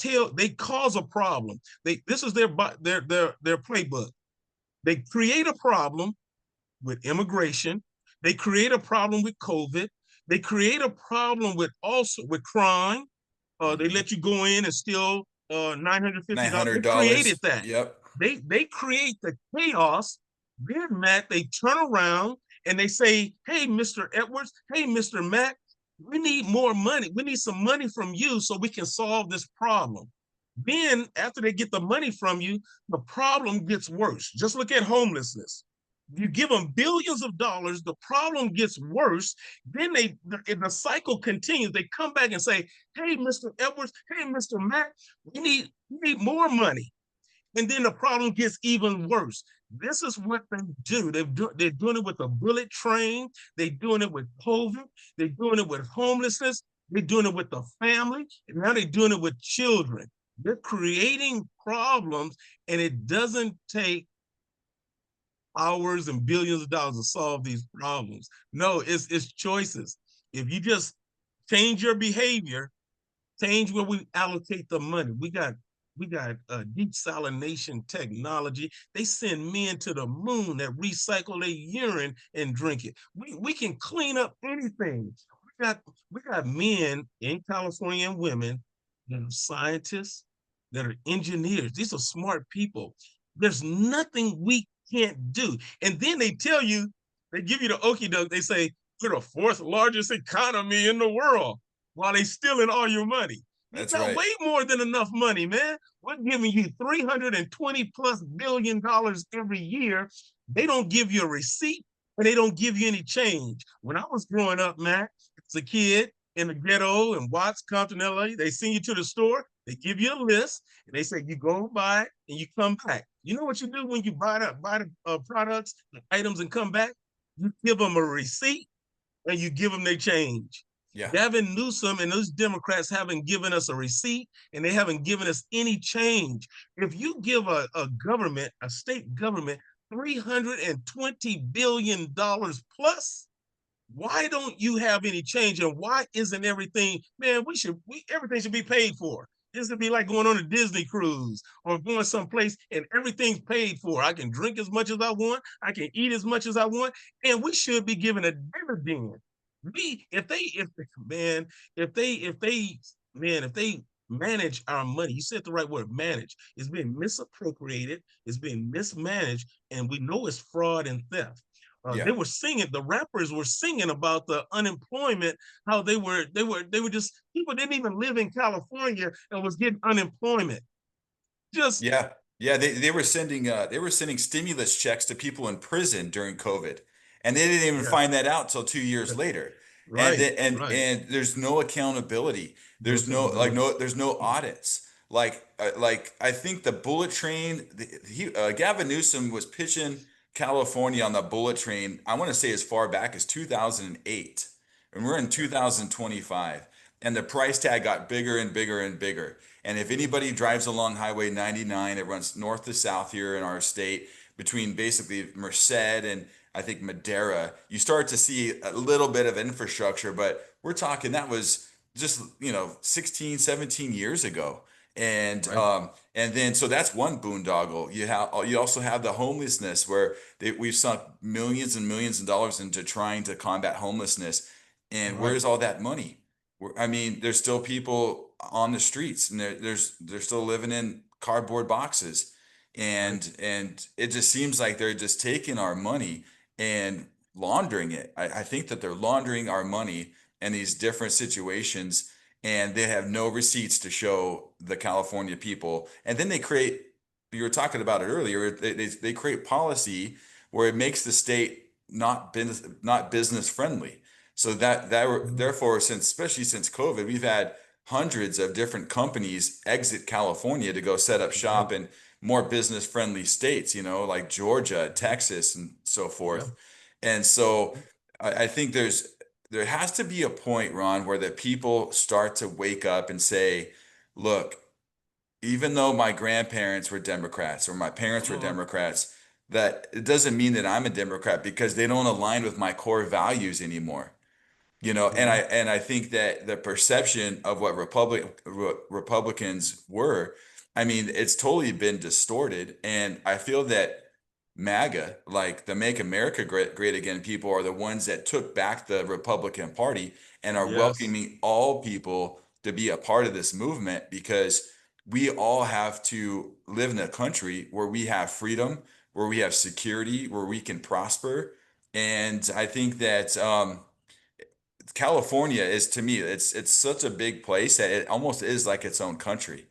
cause a problem. This is their playbook. They create a problem with immigration. They create a problem with COVID. They create a problem with also with crime. They Mhm. let you go in and steal $950. They created $900. that. Yep. They create the chaos. Then Matt, they turn around and they say, "Hey, Mr. Edwards, hey, Mr. Matt, we need more money. We need some money from you so we can solve this problem." Then, after they get the money from you, the problem gets worse. Just look at homelessness. You give them billions of dollars, the problem gets worse. Then the cycle continues. They come back and say, "Hey, Mr. Edwards, hey, Mr. Matt, we need more money." And then the problem gets even worse. This is what they do. They're doing it with a bullet train. They're doing it with COVID. They're doing it with homelessness. They're doing it with the family. And now they're doing it with children. They're creating problems, and it doesn't take hours and billions of dollars to solve these problems. No, it's choices. If you just change your behavior, change where we allocate the money. We got desalination technology. They send men to the moon that recycle their urine and drink it. We can clean up anything. We got men in California and women that are scientists, that are engineers. These are smart people. There's nothing we can't do. And then they tell you, they give you the okey doke. They say we're the fourth largest economy in the world while they stealing all your money. You That's got right. way more than enough money, man. We're giving you $320 plus billion every year. They don't give you a receipt and they don't give you any change. When I was growing up, man, as a kid in the ghetto in Watts, Compton, LA, they send you to the store, they give you a list, and they say you go buy it and you come back. You know what you do when you buy the products, the items, and come back? You give them a receipt and you give them their change. Yeah. Gavin Newsom and those Democrats haven't given us a receipt and they haven't given us any change. If you give a government, a state government, $320 billion plus, why don't you have any change? And why isn't everything, man, everything should be paid for. This would be like going on a Disney cruise or going someplace and everything's paid for. I can drink as much as I want. I can eat as much as I want. And we should be given a dividend. Man, if they manage our money, you said the right word, manage. It's been misappropriated, it's been mismanaged, and we know it's fraud and theft. They Yeah. were singing, the rappers were singing about the unemployment, how they were just people didn't even live in California and was getting unemployment. Just Yeah. Yeah. They were sending stimulus checks to people in prison during COVID. And they didn't even yeah, find that out till 2 years later. And right, then, and right. and there's no accountability. No accountability. There's no audits. Like I think the bullet train, Gavin Newsom was pitching California on the bullet train. I want to say as far back as 2008, and we're in 2025, and the price tag got bigger and bigger and bigger. And if anybody drives along Highway 99, it runs north to south here in our state between basically Merced and I think Madera, you start to see a little bit of infrastructure, but we're talking that was just, 16, 17 years ago. And Right. and then so that's one boondoggle. You also have the homelessness where we've sunk millions and millions of dollars into trying to combat homelessness. And Right. where's all that money? I mean, there's still people on the streets, and they're still living in cardboard boxes, Right. and it just seems like they're just taking our money and laundering it. I think that they're laundering our money in these different situations, and they have no receipts to show the California people. And then they create, you were talking about it earlier, they create policy where it makes the state not business friendly. So Mhm. therefore, especially since COVID, we've had hundreds of different companies exit California to go set up Right. shop in more business friendly states, like Georgia, Mhm. Texas, and so Yeah. forth. And so I think there has to be a point, Ron, where the people start to wake up and say, look, even though my grandparents were Democrats or my parents Come were on. Democrats, that it doesn't mean that I'm a Democrat because they don't align with my core values anymore. And I Mhm. and I think that the perception of what Republicans were, I mean, it's totally been distorted. And I feel that MAGA, like the Make America Great Again people, are the ones that took back the Republican Party and are Yes. welcoming all people to be a part of this movement because we all have to live in a country where we have freedom, where we have security, where we can prosper. And I think that California is, to me, it's such a big place that it almost is like its own country.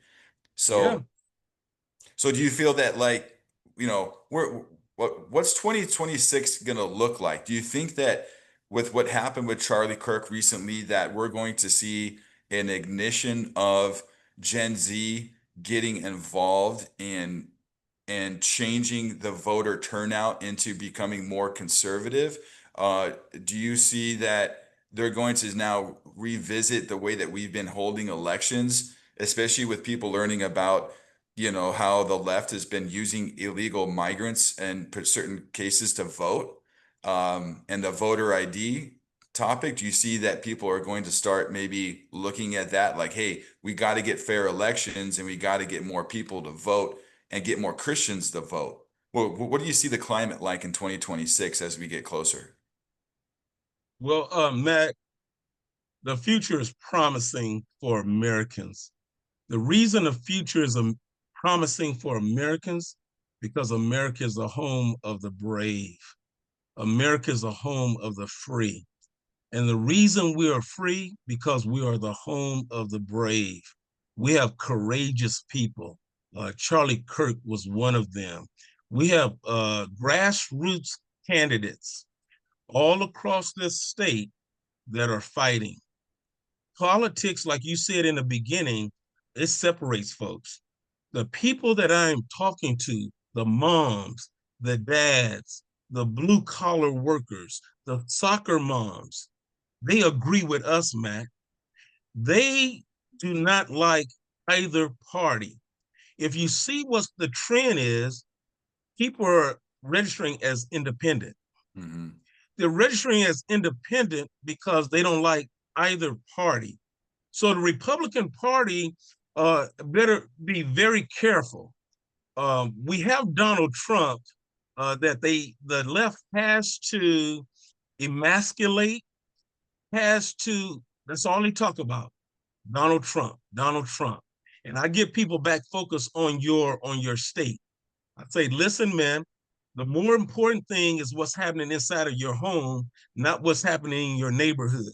Yeah. So do you feel that, like, what's 2026 gonna look like? Do you think that with what happened with Charlie Kirk recently that we're going to see an ignition of Gen Z getting involved in and changing the voter turnout into becoming more conservative? Do you see that they're going to now revisit the way that we've been holding elections, especially with people learning about, how the left has been using illegal migrants in certain cases to vote, and the voter ID topic? Do you see that people are going to start maybe looking at that like, hey, we got to get fair elections and we got to get more people to vote and get more Christians to vote? Well, what do you see the climate like in 2026 as we get closer? Well, Matt, the future is promising for Americans. The reason the future is promising for Americans because America is the home of the brave. America is the home of the free. And the reason we are free because we are the home of the brave. We have courageous people. Charlie Kirk was one of them. We have grassroots candidates all across this state that are fighting. Politics, like you said in the beginning, it separates folks. The people that I'm talking to, the moms, the dads, the blue collar workers, the soccer moms, they agree with us, Matt. They do not like either party. If you see what the trend is, people are registering as independent. Hmm. They're registering as independent because they don't like either party. So the Republican Party better be very careful. We have Donald Trump that the left has to emasculate, has to. That's all they talk about. Donald Trump, Donald Trump, and I get people back focused on your state. I say, listen, man. The more important thing is what's happening inside of your home, not what's happening in your neighborhood.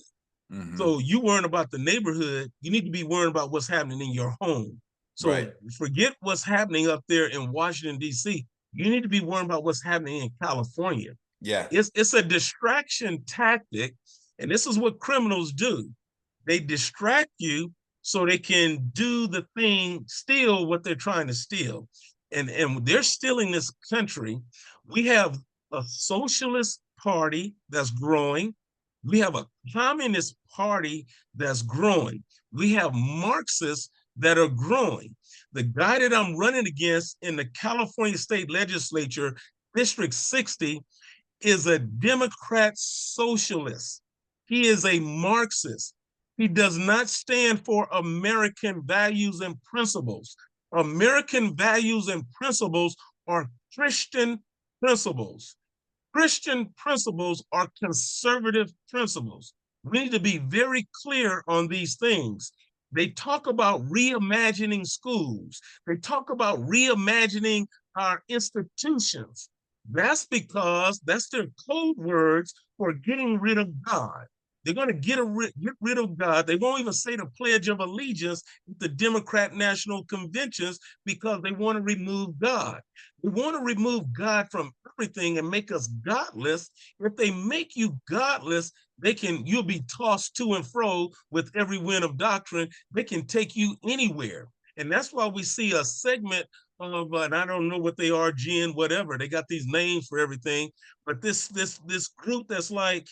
Hmm. So you worrying about the neighborhood, you need to be worrying about what's happening in your home. Right. So forget what's happening up there in Washington, D.C. You need to be worrying about what's happening in California. Yeah. It's a distraction tactic, and this is what criminals do. They distract you so they can do the thing, steal what they're trying to steal. And they're stealing this country. We have a socialist party that's growing. We have a communist party that's growing. We have Marxists that are growing. The guy that I'm running against in the California State Legislature, District 60, is a Democrat socialist. He is a Marxist. He does not stand for American values and principles. American values and principles are Christian principles. Christian principles are conservative principles. We need to be very clear on these things. They talk about reimagining schools. They talk about reimagining our institutions. That's because that's their code words for getting rid of God. They're going to get rid of God. They won't even say the Pledge of Allegiance at the Democrat National Conventions because they want to remove God. They want to remove God from everything and make us godless. If they make you godless, you'll be tossed to and fro with every wind of doctrine. They can take you anywhere. And that's why we see a segment of, and I don't know what they are, Gen, whatever. They got these names for everything. But this group that's like,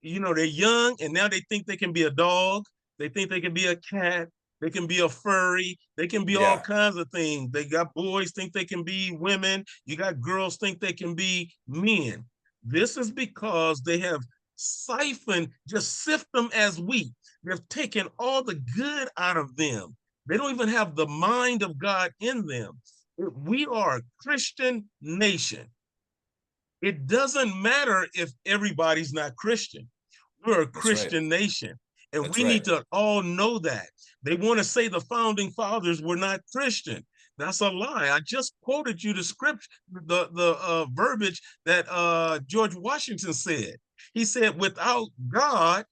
they're young and now they think they can be a dog. They think they can be a cat. They can be a furry. They can be all Yeah, kinds of things. They got boys think they can be women. You got girls think they can be men. This is because they have siphoned, just sift them as wheat. They've taken all the good out of them. They don't even have the mind of God in them. We are a Christian nation. It doesn't matter if everybody's not Christian. We're a that's right. Christian nation, and That's we right. need to all know that. They want to say the founding fathers were not Christian. That's a lie. I just quoted you the script, the verbiage that George Washington said. He said, "Without God,"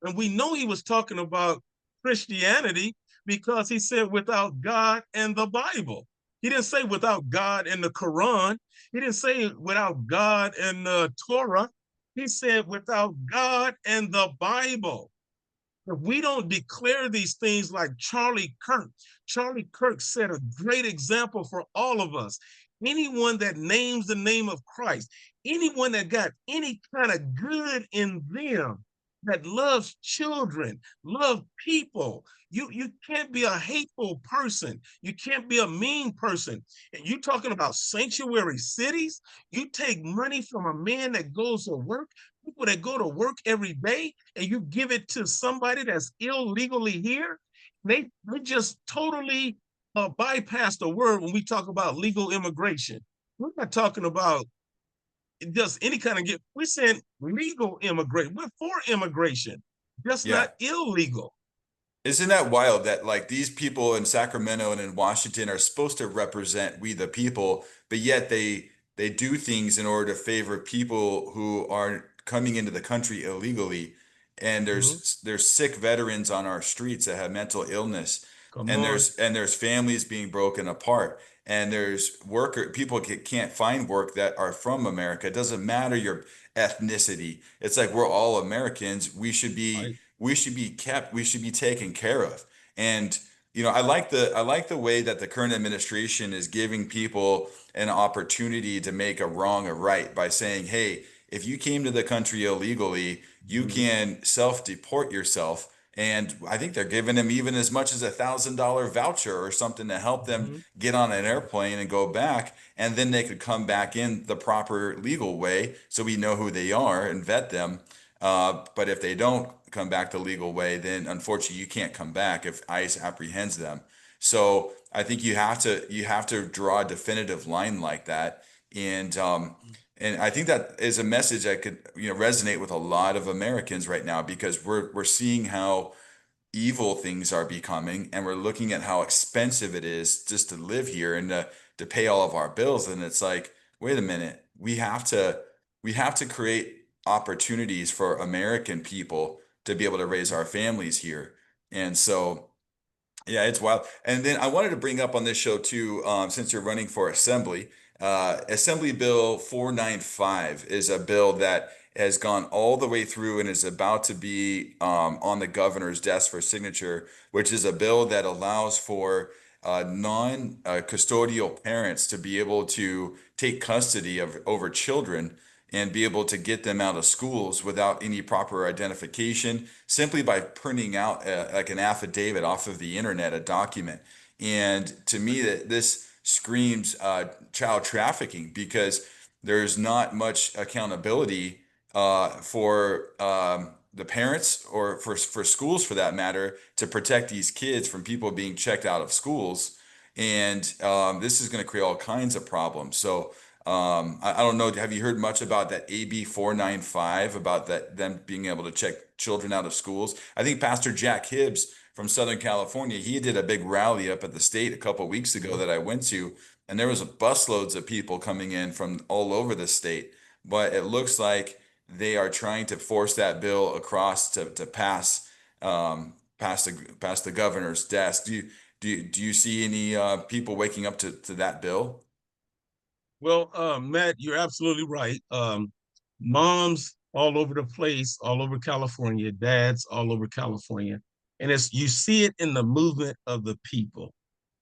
and we know he was talking about Christianity because he said, "Without God and the Bible." He didn't say without God and the Quran. He didn't say without God and the Torah. He said without God and the Bible. If we don't declare these things like Charlie Kirk set a great example for all of us. Anyone that names the name of Christ, anyone that got any kind of good in them, that loves children, love people. You can't be a hateful person. You can't be a mean person. And you talking about sanctuary cities? You take money from a man that goes to work, people that go to work every day, and you give it to somebody that's illegally here. They just totally bypass the word when we talk about legal immigration. We're not talking about just any kind of get. We're saying legal immigration. We're for immigration, just Yeah. not illegal. Isn't that wild that like these people in Sacramento and in Washington are supposed to represent we the people, but yet they do things in order to favor people who are coming into the country illegally. And Mhm. there's sick veterans on our streets that have mental illness, Come and on. there's families being broken apart, and there's people can't find work that are from America. It doesn't matter your ethnicity. It's like we're all Americans. Right. We should be kept, we should be taken care of. And I like the way that the current administration is giving people an opportunity to make a wrong a right by saying, hey, if you came to the country illegally, you Mhm. can self-deport yourself. And I think they're giving them even as much as $1,000 voucher or something to help them Mhm. get on an airplane and go back, and then they could come back in the proper legal way, so we know who they are and vet them. But if they don't come back the legal way, then unfortunately you can't come back if ICE apprehends them. So I think you have to draw a definitive line like that, and I think that is a message that could resonate with a lot of Americans right now, because we're seeing how evil things are becoming, and we're looking at how expensive it is just to live here and to pay all of our bills. And it's like, wait a minute, we have to create opportunities for American people to be able to raise our families here. And so yeah, it's wild. And then I wanted to bring up on this show too, since you're running for assembly, Assembly Bill 495 is a bill that has gone all the way through and is about to be on the governor's desk for signature, which is a bill that allows for non-custodial parents to be able to take custody of over children. and be able to get them out of schools without any proper identification, simply by printing out like an affidavit off of the internet, a document. And to me, that this screams child trafficking, because there's not much accountability for the parents, or for schools for that matter, to protect these kids from people being checked out of schools. And this is going to create all kinds of problems. So I don't know. Have you heard much about that AB 495, about that, them being able to check children out of schools? I think Pastor Jack Hibbs from Southern California, he did a big rally up at the state a couple of weeks ago that I went to, and there was a busloads of people coming in from all over the state. But it looks like they are trying to force that bill across to pass, past the governor's desk. Do you see any people waking up to that bill? Well, Matt, you're absolutely right. Moms all over the place, all over California, dads all over California. And it's you see it in the movement of the people,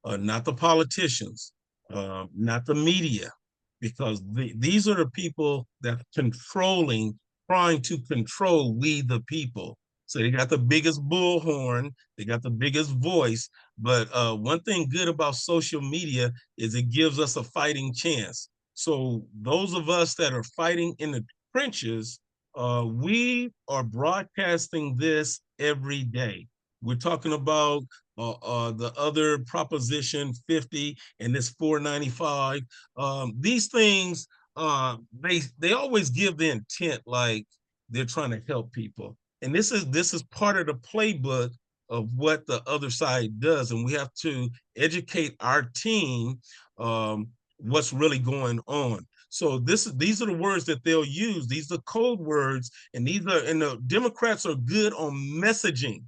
not the politicians, not the media, because these are the people that are controlling, trying to control we the people. So they got the biggest bullhorn, they got the biggest voice. But one thing good about social media is it gives us a fighting chance. So those of us that are fighting in the trenches, we are broadcasting this every day. We're talking about the other Proposition 50 and this 495. These things, they always give the intent like they're trying to help people, and this is part of the playbook of what the other side does, and we have to educate our team what's really going on. So these are the words that they'll use. These are code words, and the Democrats are good on messaging.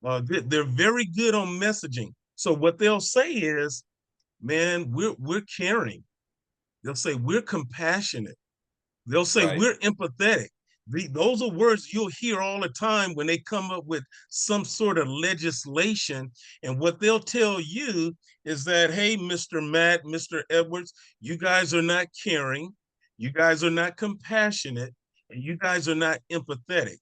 They're very good on messaging. So what they'll say is, "Man, we're caring." They'll say we're compassionate. They'll say Right. we're empathetic. Those are words you'll hear all the time when they come up with some sort of legislation. And what they'll tell you is that, hey, Mr. Matt, Mr. Edwards, you guys are not caring, you guys are not compassionate, and you guys are not empathetic.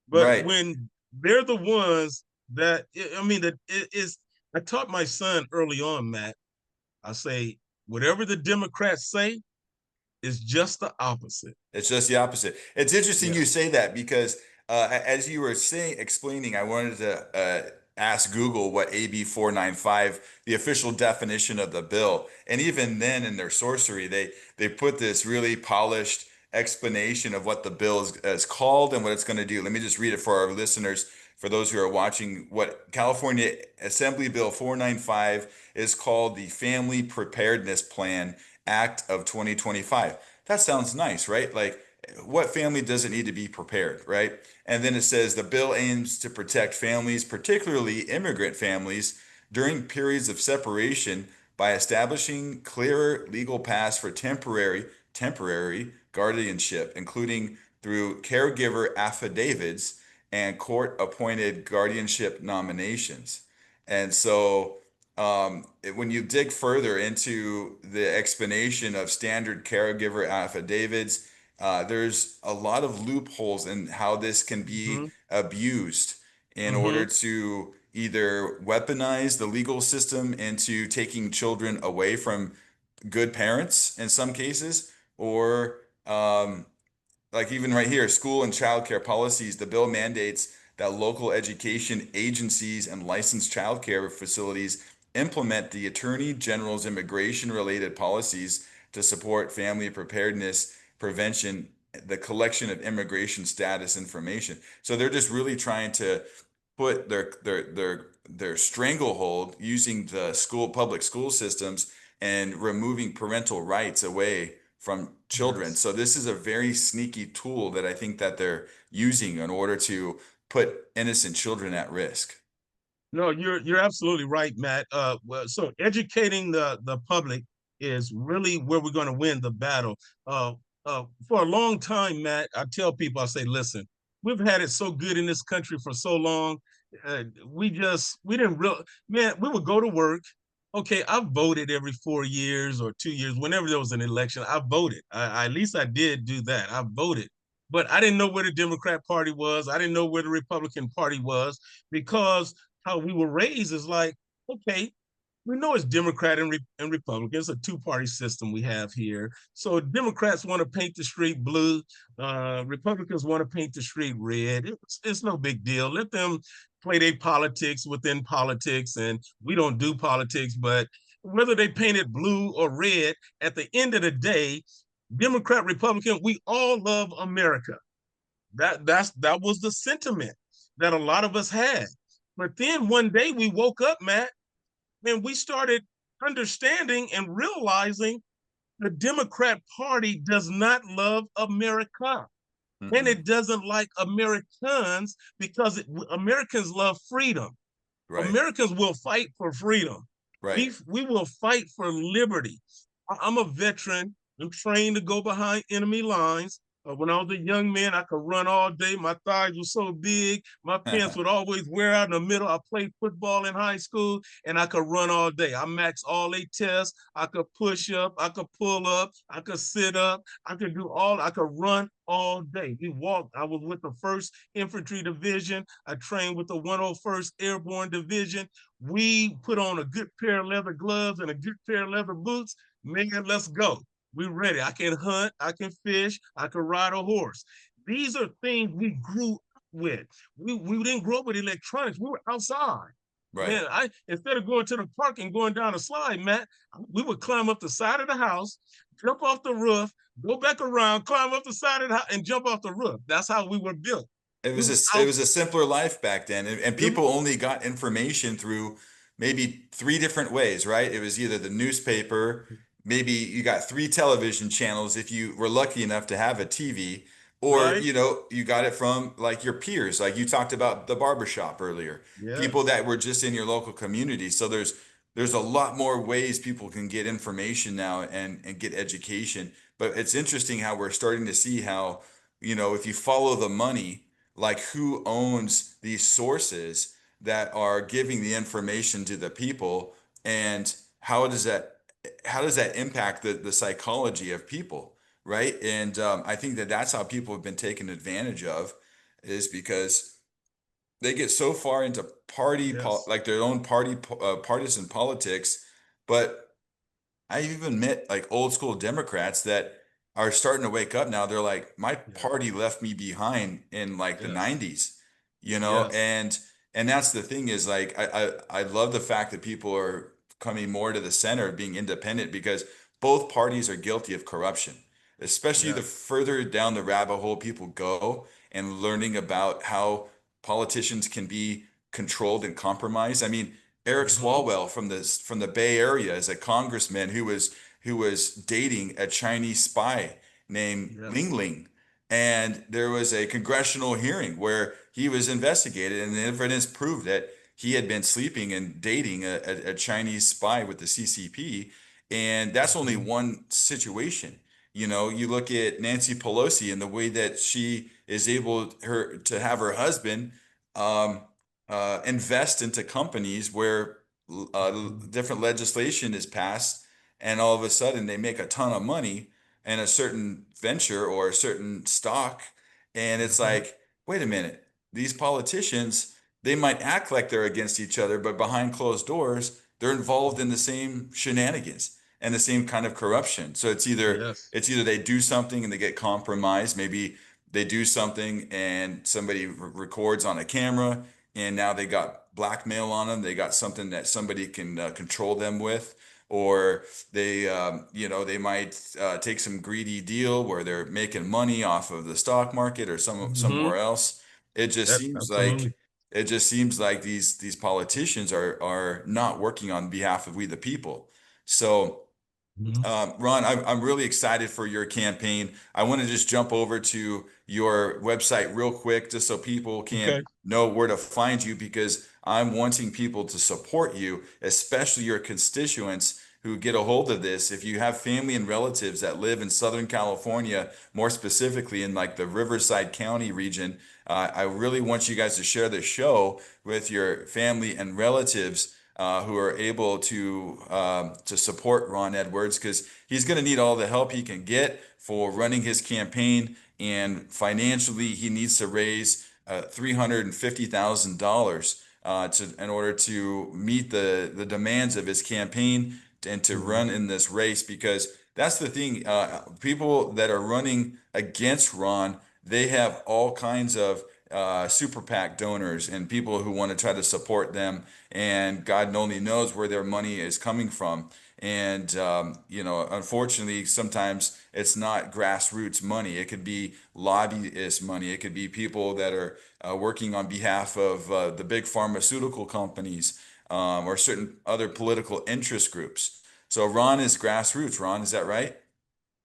But Right. when they're the ones that, I mean, that it is, I taught my son early on, Matt, I say, whatever the Democrats say is just the opposite. It's just the opposite. It's interesting Yeah. you say that, because as you were explaining, I wanted to ask Google what AB 495, the official definition of the bill. And even then, in their sorcery, they put this really polished explanation of what the bill is called and what it's going to do. Let me just read it for our listeners, for those who are watching. What California Assembly Bill 495 is called: the Family Preparedness Plan Act of 2025. That sounds nice, right? Like, what family doesn't need to be prepared, right? And then it says the bill aims to protect families, particularly immigrant families, during periods of separation, by establishing clearer legal paths for temporary guardianship, including through caregiver affidavits and court-appointed guardianship nominations. And so when you dig further into the explanation of standard caregiver affidavits, there's a lot of loopholes in how this can be Mm-hmm. abused in order Mm-hmm. to either weaponize the legal system into taking children away from good parents in some cases, or like even right here, school and childcare policies. The bill mandates that local education agencies and licensed childcare facilities implement the Attorney General's immigration-related policies to support family preparedness, prevention, the collection of immigration status information. So they're just really trying to put their stranglehold using the public school systems, and removing parental rights away from children. Yes. So this is a very sneaky tool that I think that they're using in order to put innocent children at risk. No, you're absolutely right, Matt. Well, so educating the public is really where we're going to win the battle. For a long time, Matt, I tell people, I say, listen, we've had it so good in this country for so long. We didn't real man. We would go to work. Okay, I voted every 4 years or 2 years, whenever there was an election, I voted. At least I did do that. I voted, but I didn't know where the Democrat Party was. I didn't know where the Republican Party was because how we were raised is like, okay, we know it's Democrat and Republican. It's a two-party system we have here. So Democrats want to paint the street blue. Republicans want to paint the street red. It's no big deal. Let them play their politics within politics, and we don't do politics. But whether they paint it blue or red, at the end of the day, Democrat, Republican, we all love America. That was the sentiment that a lot of us had. But then one day we woke up, Matt, and we started understanding and realizing the Democrat Party does not love America. And Mm-mm. it doesn't like Americans because Americans love freedom. Right. Americans will fight for freedom. Right. We will fight for liberty. I'm a veteran. I'm trained to go behind enemy lines. When I was a young man, I could run all day. My thighs were so big. My pants would always wear out in the middle. I played football in high school and I could run all day. I maxed all eight tests. I could push up. I could pull up. I could sit up. I could run all day. We walked. I was with the 1st Infantry Division. I trained with the 101st Airborne Division. We put on a good pair of leather gloves and a good pair of leather boots. Man, let's go. We're ready. I can hunt, I can fish, I can ride a horse. These are things we grew up with. We didn't grow up with electronics. We were outside. Right. Man, I instead of going to the park and going down a slide, Matt, we would climb up the side of the house, jump off the roof, go back around, climb up the side of the house, and jump off the roof. That's how we were built. We were It out. was a simpler life back then, and It people only got information through maybe three different ways, right? It was either the newspaper, maybe you got three television channels if you were lucky enough to have a TV, or right? you got it from like your peers, like you talked about the barbershop earlier, people Yes. that were just in your local community. So there's a lot more ways people can get information now and get education. But it's interesting how we're starting to see how, if you follow the money, like who owns these sources that are giving the information to the people, and how does that impact the psychology of people, right? And I think that that's how people have been taken advantage of, is because they get so far into Yes. like their own partisan politics. But I even met like old school Democrats that are starting to wake up now. They're like, my Yeah. party left me behind in like the Yes. 90s, Yes. and that's the thing, is like I love the fact that people are coming more to the center, being independent, because both parties are guilty of corruption, especially the Yes. further down the rabbit hole people go and learning about how politicians can be controlled and compromised. I mean, Eric Mm-hmm. Swalwell from the Bay Area is a congressman who was dating a Chinese spy named Ling Yes. Ling, and there was a congressional hearing where he was investigated, and the evidence proved that he had been sleeping and dating a Chinese spy with the CCP, and that's only Mm-hmm. one situation. You look at Nancy Pelosi and the way that she is able her to have her husband um, invest into companies where Mm-hmm. different legislation is passed, and all of a sudden they make a ton of money in a certain venture or a certain stock, and it's Mm-hmm. like, wait a minute, these politicians, they might act like they're against each other, but behind closed doors, they're involved in the same shenanigans and the same kind of corruption. So Yes. it's either they do something and they get compromised, maybe they do something and somebody records on a camera, and now they got blackmail on them. They got something that somebody can control them with, or they might take some greedy deal where they're making money off of the stock market or Mm-hmm. somewhere else. It just That seems absolutely. like these politicians are not working on behalf of we the people. So Mm-hmm. Ron, I'm really excited for your campaign. I want to just jump over to your website real quick, just so people can Okay. know where to find you, because I'm wanting people to support you, especially your constituents who get a hold of this. If you have family and relatives that live in Southern California, more specifically in like the Riverside County region, I really want you guys to share the show with your family and relatives, who are able to support Ron Edwards, because he's going to need all the help he can get for running his campaign. And financially, he needs to raise $350,000 in order to meet the demands of his campaign and to Mhm. run in this race. Because that's the thing, people that are running against Ron, they have all kinds of super PAC donors and people who want to try to support them, and God only knows where their money is coming from. And unfortunately, sometimes it's not grassroots money. It could be lobbyist money. It could be people that are working on behalf of the big pharmaceutical companies, or certain other political interest groups. So Ron is grassroots. Ron, is that right?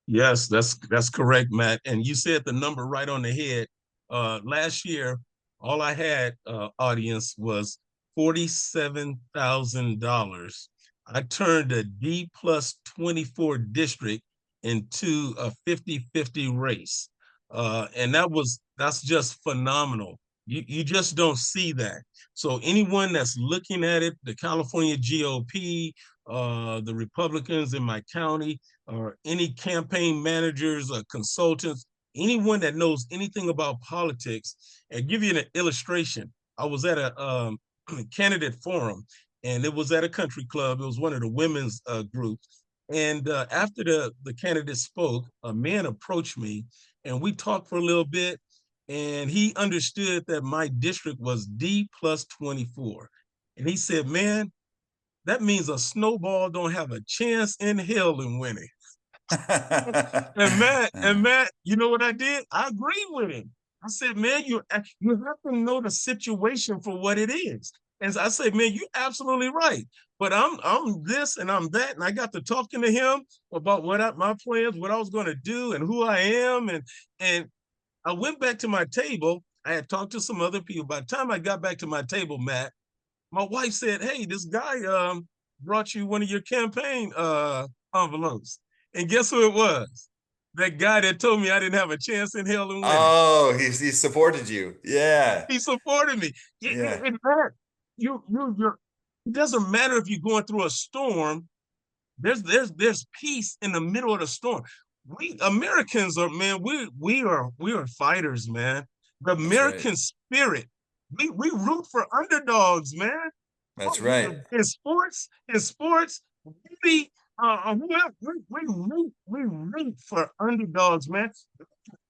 Yes, that's correct, Matt. And you said the number right on the head. Last year, all I had audience was $47,000. I turned a D plus 24 district into a 50-50 race. And that's just phenomenal. You just don't see that. So anyone that's looking at it, the California GOP, the Republicans in my county, or any campaign managers or consultants, anyone that knows anything about politics. And give you an illustration. I was at a candidate forum, and it was at a country club. It was one of the women's groups. And after the candidate spoke, a man approached me, and we talked for a little bit. And he understood that my district was D plus 24. And he said, man, that means a snowball don't have a chance in hell in winning. And Matt, you know what I did? I agreed with him. I said, man, you have to know the situation for what it is. And I said, man, you're absolutely right. But I'm this and I'm that, and I got to talking to him about my plans, what I was going to do, and who I am, and I went back to my table. I had talked to some other people. By the time I got back to my table, Matt, my wife said, "Hey, this guy brought you one of your campaign envelopes." And guess who it was? That guy that told me I didn't have a chance in hell in winning. Oh, he supported you. Yeah. He supported me. Yeah. In fact, you're. It doesn't matter if you're going through a storm. There's peace in the middle of the storm. We Americans are, man, we are fighters, man. The That's right. American spirit. We root for underdogs, man. That's right. In sports, we we root for underdogs, man.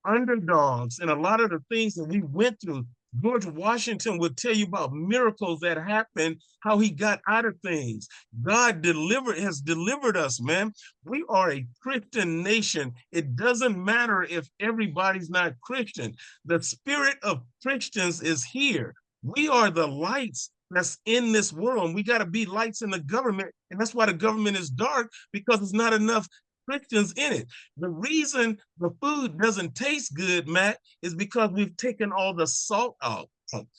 Underdogs, and a lot of the things that we went through. George Washington would tell you about miracles that happened, how he got out of things. Has delivered us, man. We are a Christian nation. It doesn't matter if everybody's not Christian. The spirit of Christians is here. We are the lights that's in this world. And we got to be lights in the government. And that's why the government is dark, because there's not enough Christians in it. The reason the food doesn't taste good, Matt, is because we've taken all the salt out.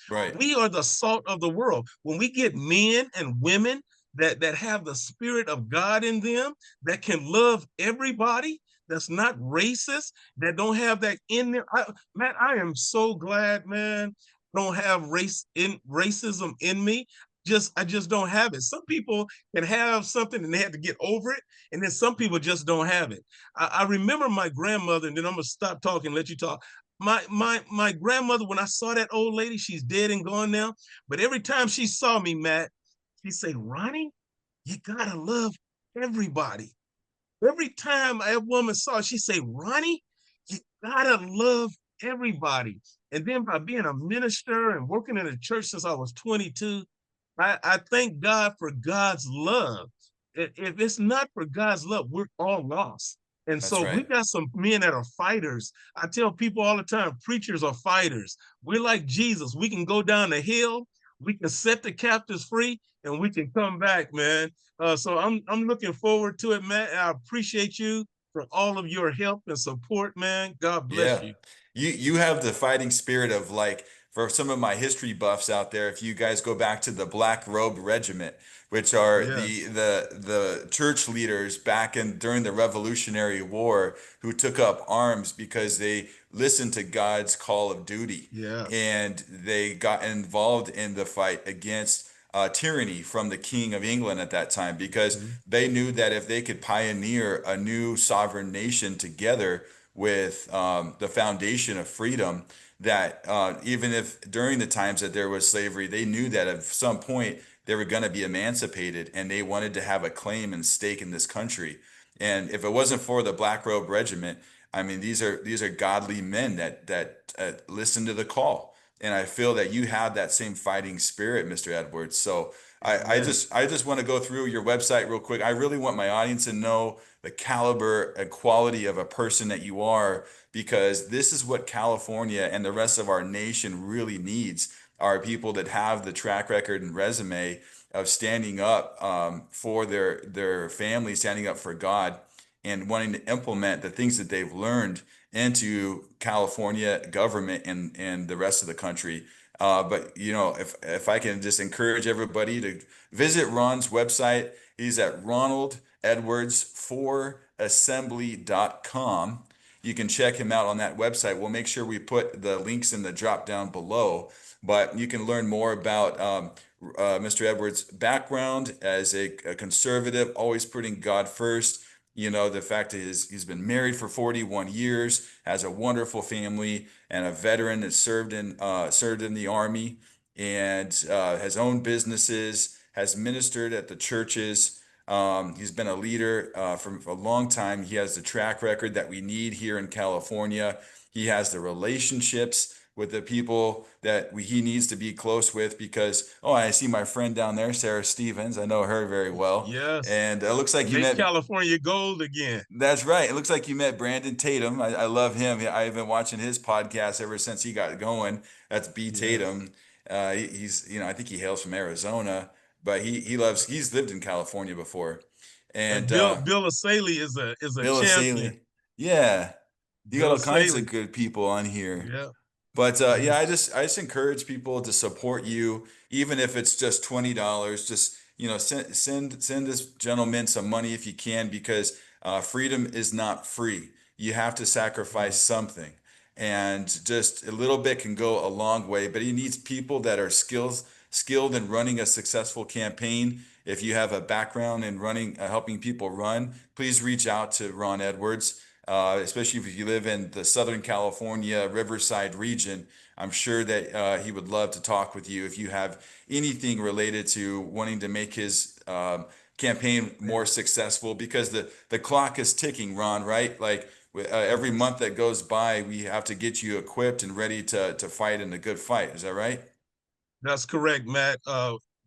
Right. We are the salt of the world. When we get men and women that have the spirit of God in them, that can love everybody, that's not racist, that don't have that in there. Matt, I am so glad, man. I don't have racism in me. I just don't have it. Some people can have something and they have to get over it, and then some people just don't have it. I remember my grandmother, and then I'm gonna stop talking, and let you talk. My grandmother, when I saw that old lady, she's dead and gone now. But every time she saw me, Matt, she said, "Ronnie, you gotta love everybody." Every time a woman saw, she say, "Ronnie, you gotta love everybody." And then by being a minister and working in a church since I was 22, I thank God for God's love. If it's not for God's love, we're all lost. And That's so we right. got some men that are fighters. I tell people all the time, preachers are fighters. We're like Jesus. We can go down the hill, we can set the captives free, and we can come back, man. So I'm looking forward to it, man. I appreciate you for all of your help and support, man. God bless Yeah. you. You have the fighting spirit of, like, for some of my history buffs out there, if you guys go back to the Black Robe Regiment, which are Yes, the church leaders back in during the Revolutionary War, who took up arms because they listened to God's call of duty, yes, and they got involved in the fight against tyranny from the King of England at that time, because Mhm. they knew that if they could pioneer a new sovereign nation together with the foundation of freedom, that even if during the times that there was slavery, they knew that at some point they were going to be emancipated, and they wanted to have a claim and stake in this country. And if it wasn't for the Black Robe Regiment, I mean, these are godly men that listen to the call. And I feel that you have that same fighting spirit, Mr. Edwards. So Amen. I just want to go through your website real quick. I really want my audience to know the caliber and quality of a person that you are, because this is what California and the rest of our nation really needs, are people that have the track record and resume of standing up for their family, standing up for God, and wanting to implement the things that they've learned into California government and the rest of the country. But you know, if I can just encourage everybody to visit Ron's website, he's at ronaldedwards4assembly.com. You can check him out on that website. We'll make sure we put the links in the drop down below. But you can learn more about Mr. Edwards' background as a conservative, always putting God first. You know, the fact that he's been married for 41 years, has a wonderful family, and a veteran that served in the army, and has owned businesses, has ministered at the churches. He's been a leader for a long time. He has the track record that we need here in California. He has the relationships with the people that he needs to be close with, because, oh, I see my friend down there, Sarah Stevens. I know her very well. Yes. And it looks like you Make met. California gold again. That's right. It looks like you met Brandon Tatum. I love him. I've been watching his podcast ever since he got going. That's B Yes. Tatum. He's, you know, I think he hails from Arizona, but he's lived in California before. And And Bill Asaley is a Bill champion. O'Saley. Yeah. You got Bill all kinds of Asaley. good people on here. Yeah. But yeah, Yes. I just encourage people to support you, even if it's just $20. Just, you know, send this gentleman some money if you can, because freedom is not free. You have to sacrifice something, and just a little bit can go a long way. But he needs people that are skilled in running a successful campaign. If you have a background in running, helping people run, please reach out to Ron Edwards, especially if you live in the Southern California Riverside region. I'm sure that he would love to talk with you if you have anything related to wanting to make his campaign more successful, because the clock is ticking, Ron, right? Like every month that goes by, we have to get you equipped and ready to fight in a good fight. Is that right? That's correct, Matt.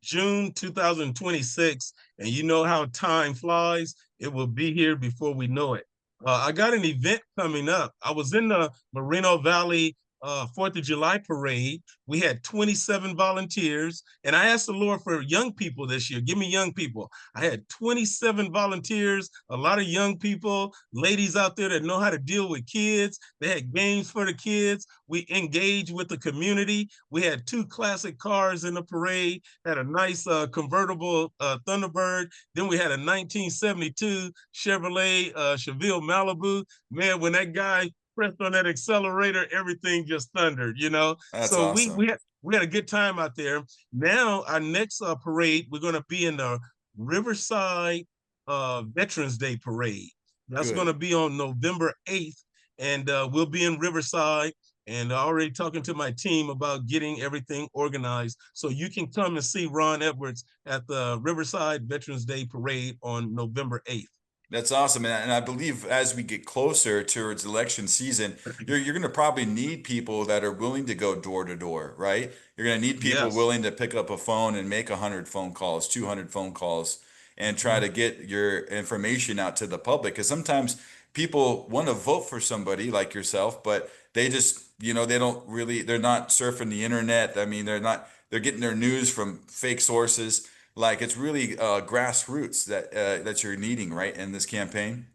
June 2026, and you know how time flies. It will be here before we know it. I got an event coming up. I was in the Moreno Valley 4th of July parade. We had 27 volunteers, and I asked the Lord for young people this year. Give me young people. I had 27 volunteers, a lot of young people, ladies out there that know how to deal with kids. They had games for the kids. We engaged with the community. We had two classic cars in the parade, had a nice convertible Thunderbird. Then we had a 1972 Chevrolet Chevelle Malibu. Man, when that guy pressed on that accelerator, everything just thundered, you know. That's So awesome. we had a good time out there. Now our next parade, we're going to be in the Riverside Veterans Day Parade. That's going Good. to be on November 8th, and we'll be in Riverside. And already talking to my team about getting everything organized so you can come and see Ron Edwards at the Riverside Veterans Day Parade on November 8th. That's awesome. And I believe as we get closer towards election season, you're going to probably need people that are willing to go door to door, right? You're going to need people Yes. willing to pick up a phone and make 100 phone calls, 200 phone calls, and try to get your information out to the public. Because sometimes people want to vote for somebody like yourself, but they just, you know, they're not surfing the internet. I mean, they're getting their news from fake sources. Like, it's really grassroots that you're needing, right, in this campaign.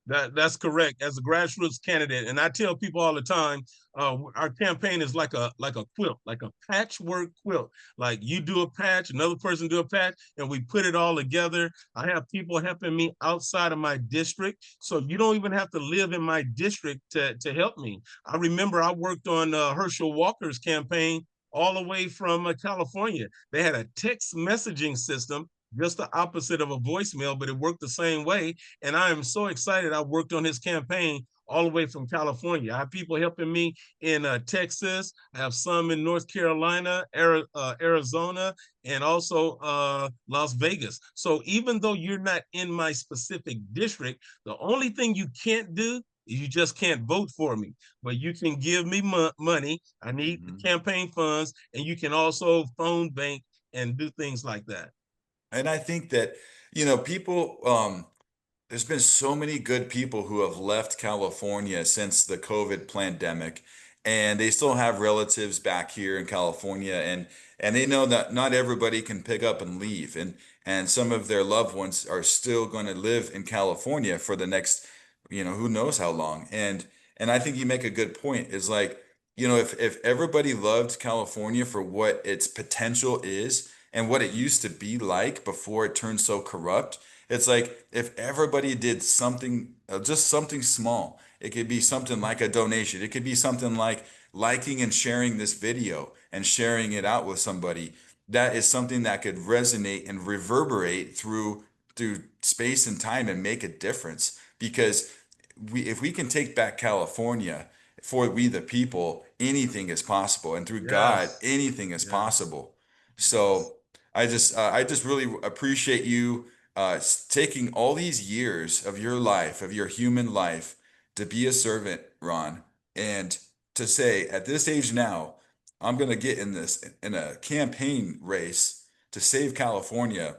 That's correct. As a grassroots candidate, and I tell people all the time, our campaign is like a quilt, like a patchwork quilt. Like you do a patch, another person do a patch, and we put it all together. I have people helping me outside of my district, so you don't even have to live in my district to help me. I remember I worked on Herschel Walker's campaign all the way from California. They had a text messaging system, just the opposite of a voicemail, but it worked the same way. And I am so excited. I worked on his campaign all the way from California. I have people helping me in Texas. I have some in North Carolina, Arizona, and also Las Vegas. So even though you're not in my specific district, the only thing you can't do is you just can't vote for me, but you can give me money. I need Mhm. campaign funds, and you can also phone bank and do things like that. And I think that, people, there's been so many good people who have left California since the COVID pandemic, and they still have relatives back here in California, and they know that not everybody can pick up and leave, and some of their loved ones are still going to live in California for the next, who knows how long. And I think you make a good point. Is like, if everybody loved California for what its potential is and what it used to be like before it turned so corrupt, it's like if everybody did something, just something small. It could be something like a donation. It could be something like liking and sharing this video and sharing it out with somebody. That is something that could resonate and reverberate through space and time and make a difference. Because if we can take back California for we the people, anything is possible, and through God, Yes, anything is yes, possible. yes, So I just really appreciate you taking all these years of your life, of your human life, to be a servant, Ron, and to say at this age now, I'm going to get in a campaign race to save California.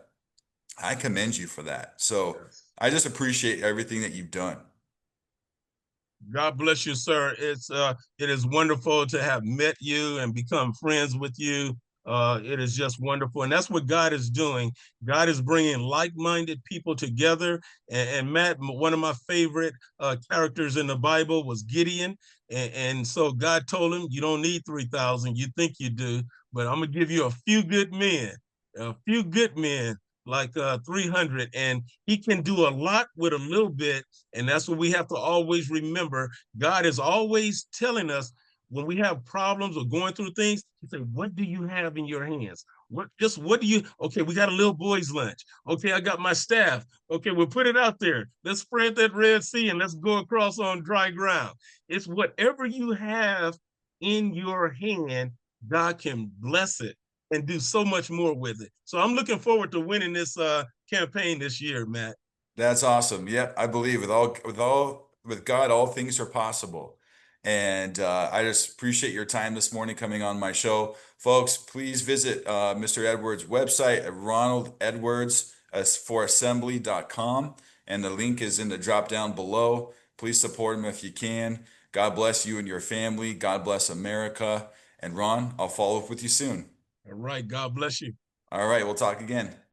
I commend you for that. So yes. I just appreciate everything that you've done. God bless you, sir. It is wonderful to have met you and become friends with you. It is just wonderful, and that's what God is doing. God is bringing like-minded people together. And Matt, one of my favorite characters in the Bible was Gideon, and so God told him, "You don't need 3,000. You think you do, but I'm gonna give you a few good men." Like 300, and he can do a lot with a little bit, and that's what we have to always remember. God is always telling us when we have problems or going through things, he said, what do you have in your hands? What do you, okay, we got a little boy's lunch. Okay, I got my staff. Okay, we'll put it out there. Let's spread that Red Sea and let's go across on dry ground. It's whatever you have in your hand, God can bless it and do so much more with it. So I'm looking forward to winning this campaign this year, Matt. That's awesome. Yep, I believe with God, all things are possible. And I just appreciate your time this morning coming on my show. Folks, please visit Mr. Edwards' website at Ronald Edwards for assembly.com. And the link is in the drop down below. Please support him if you can. God bless you and your family. God bless America. And Ron, I'll follow up with you soon. All right. God bless you. All right, we'll talk again.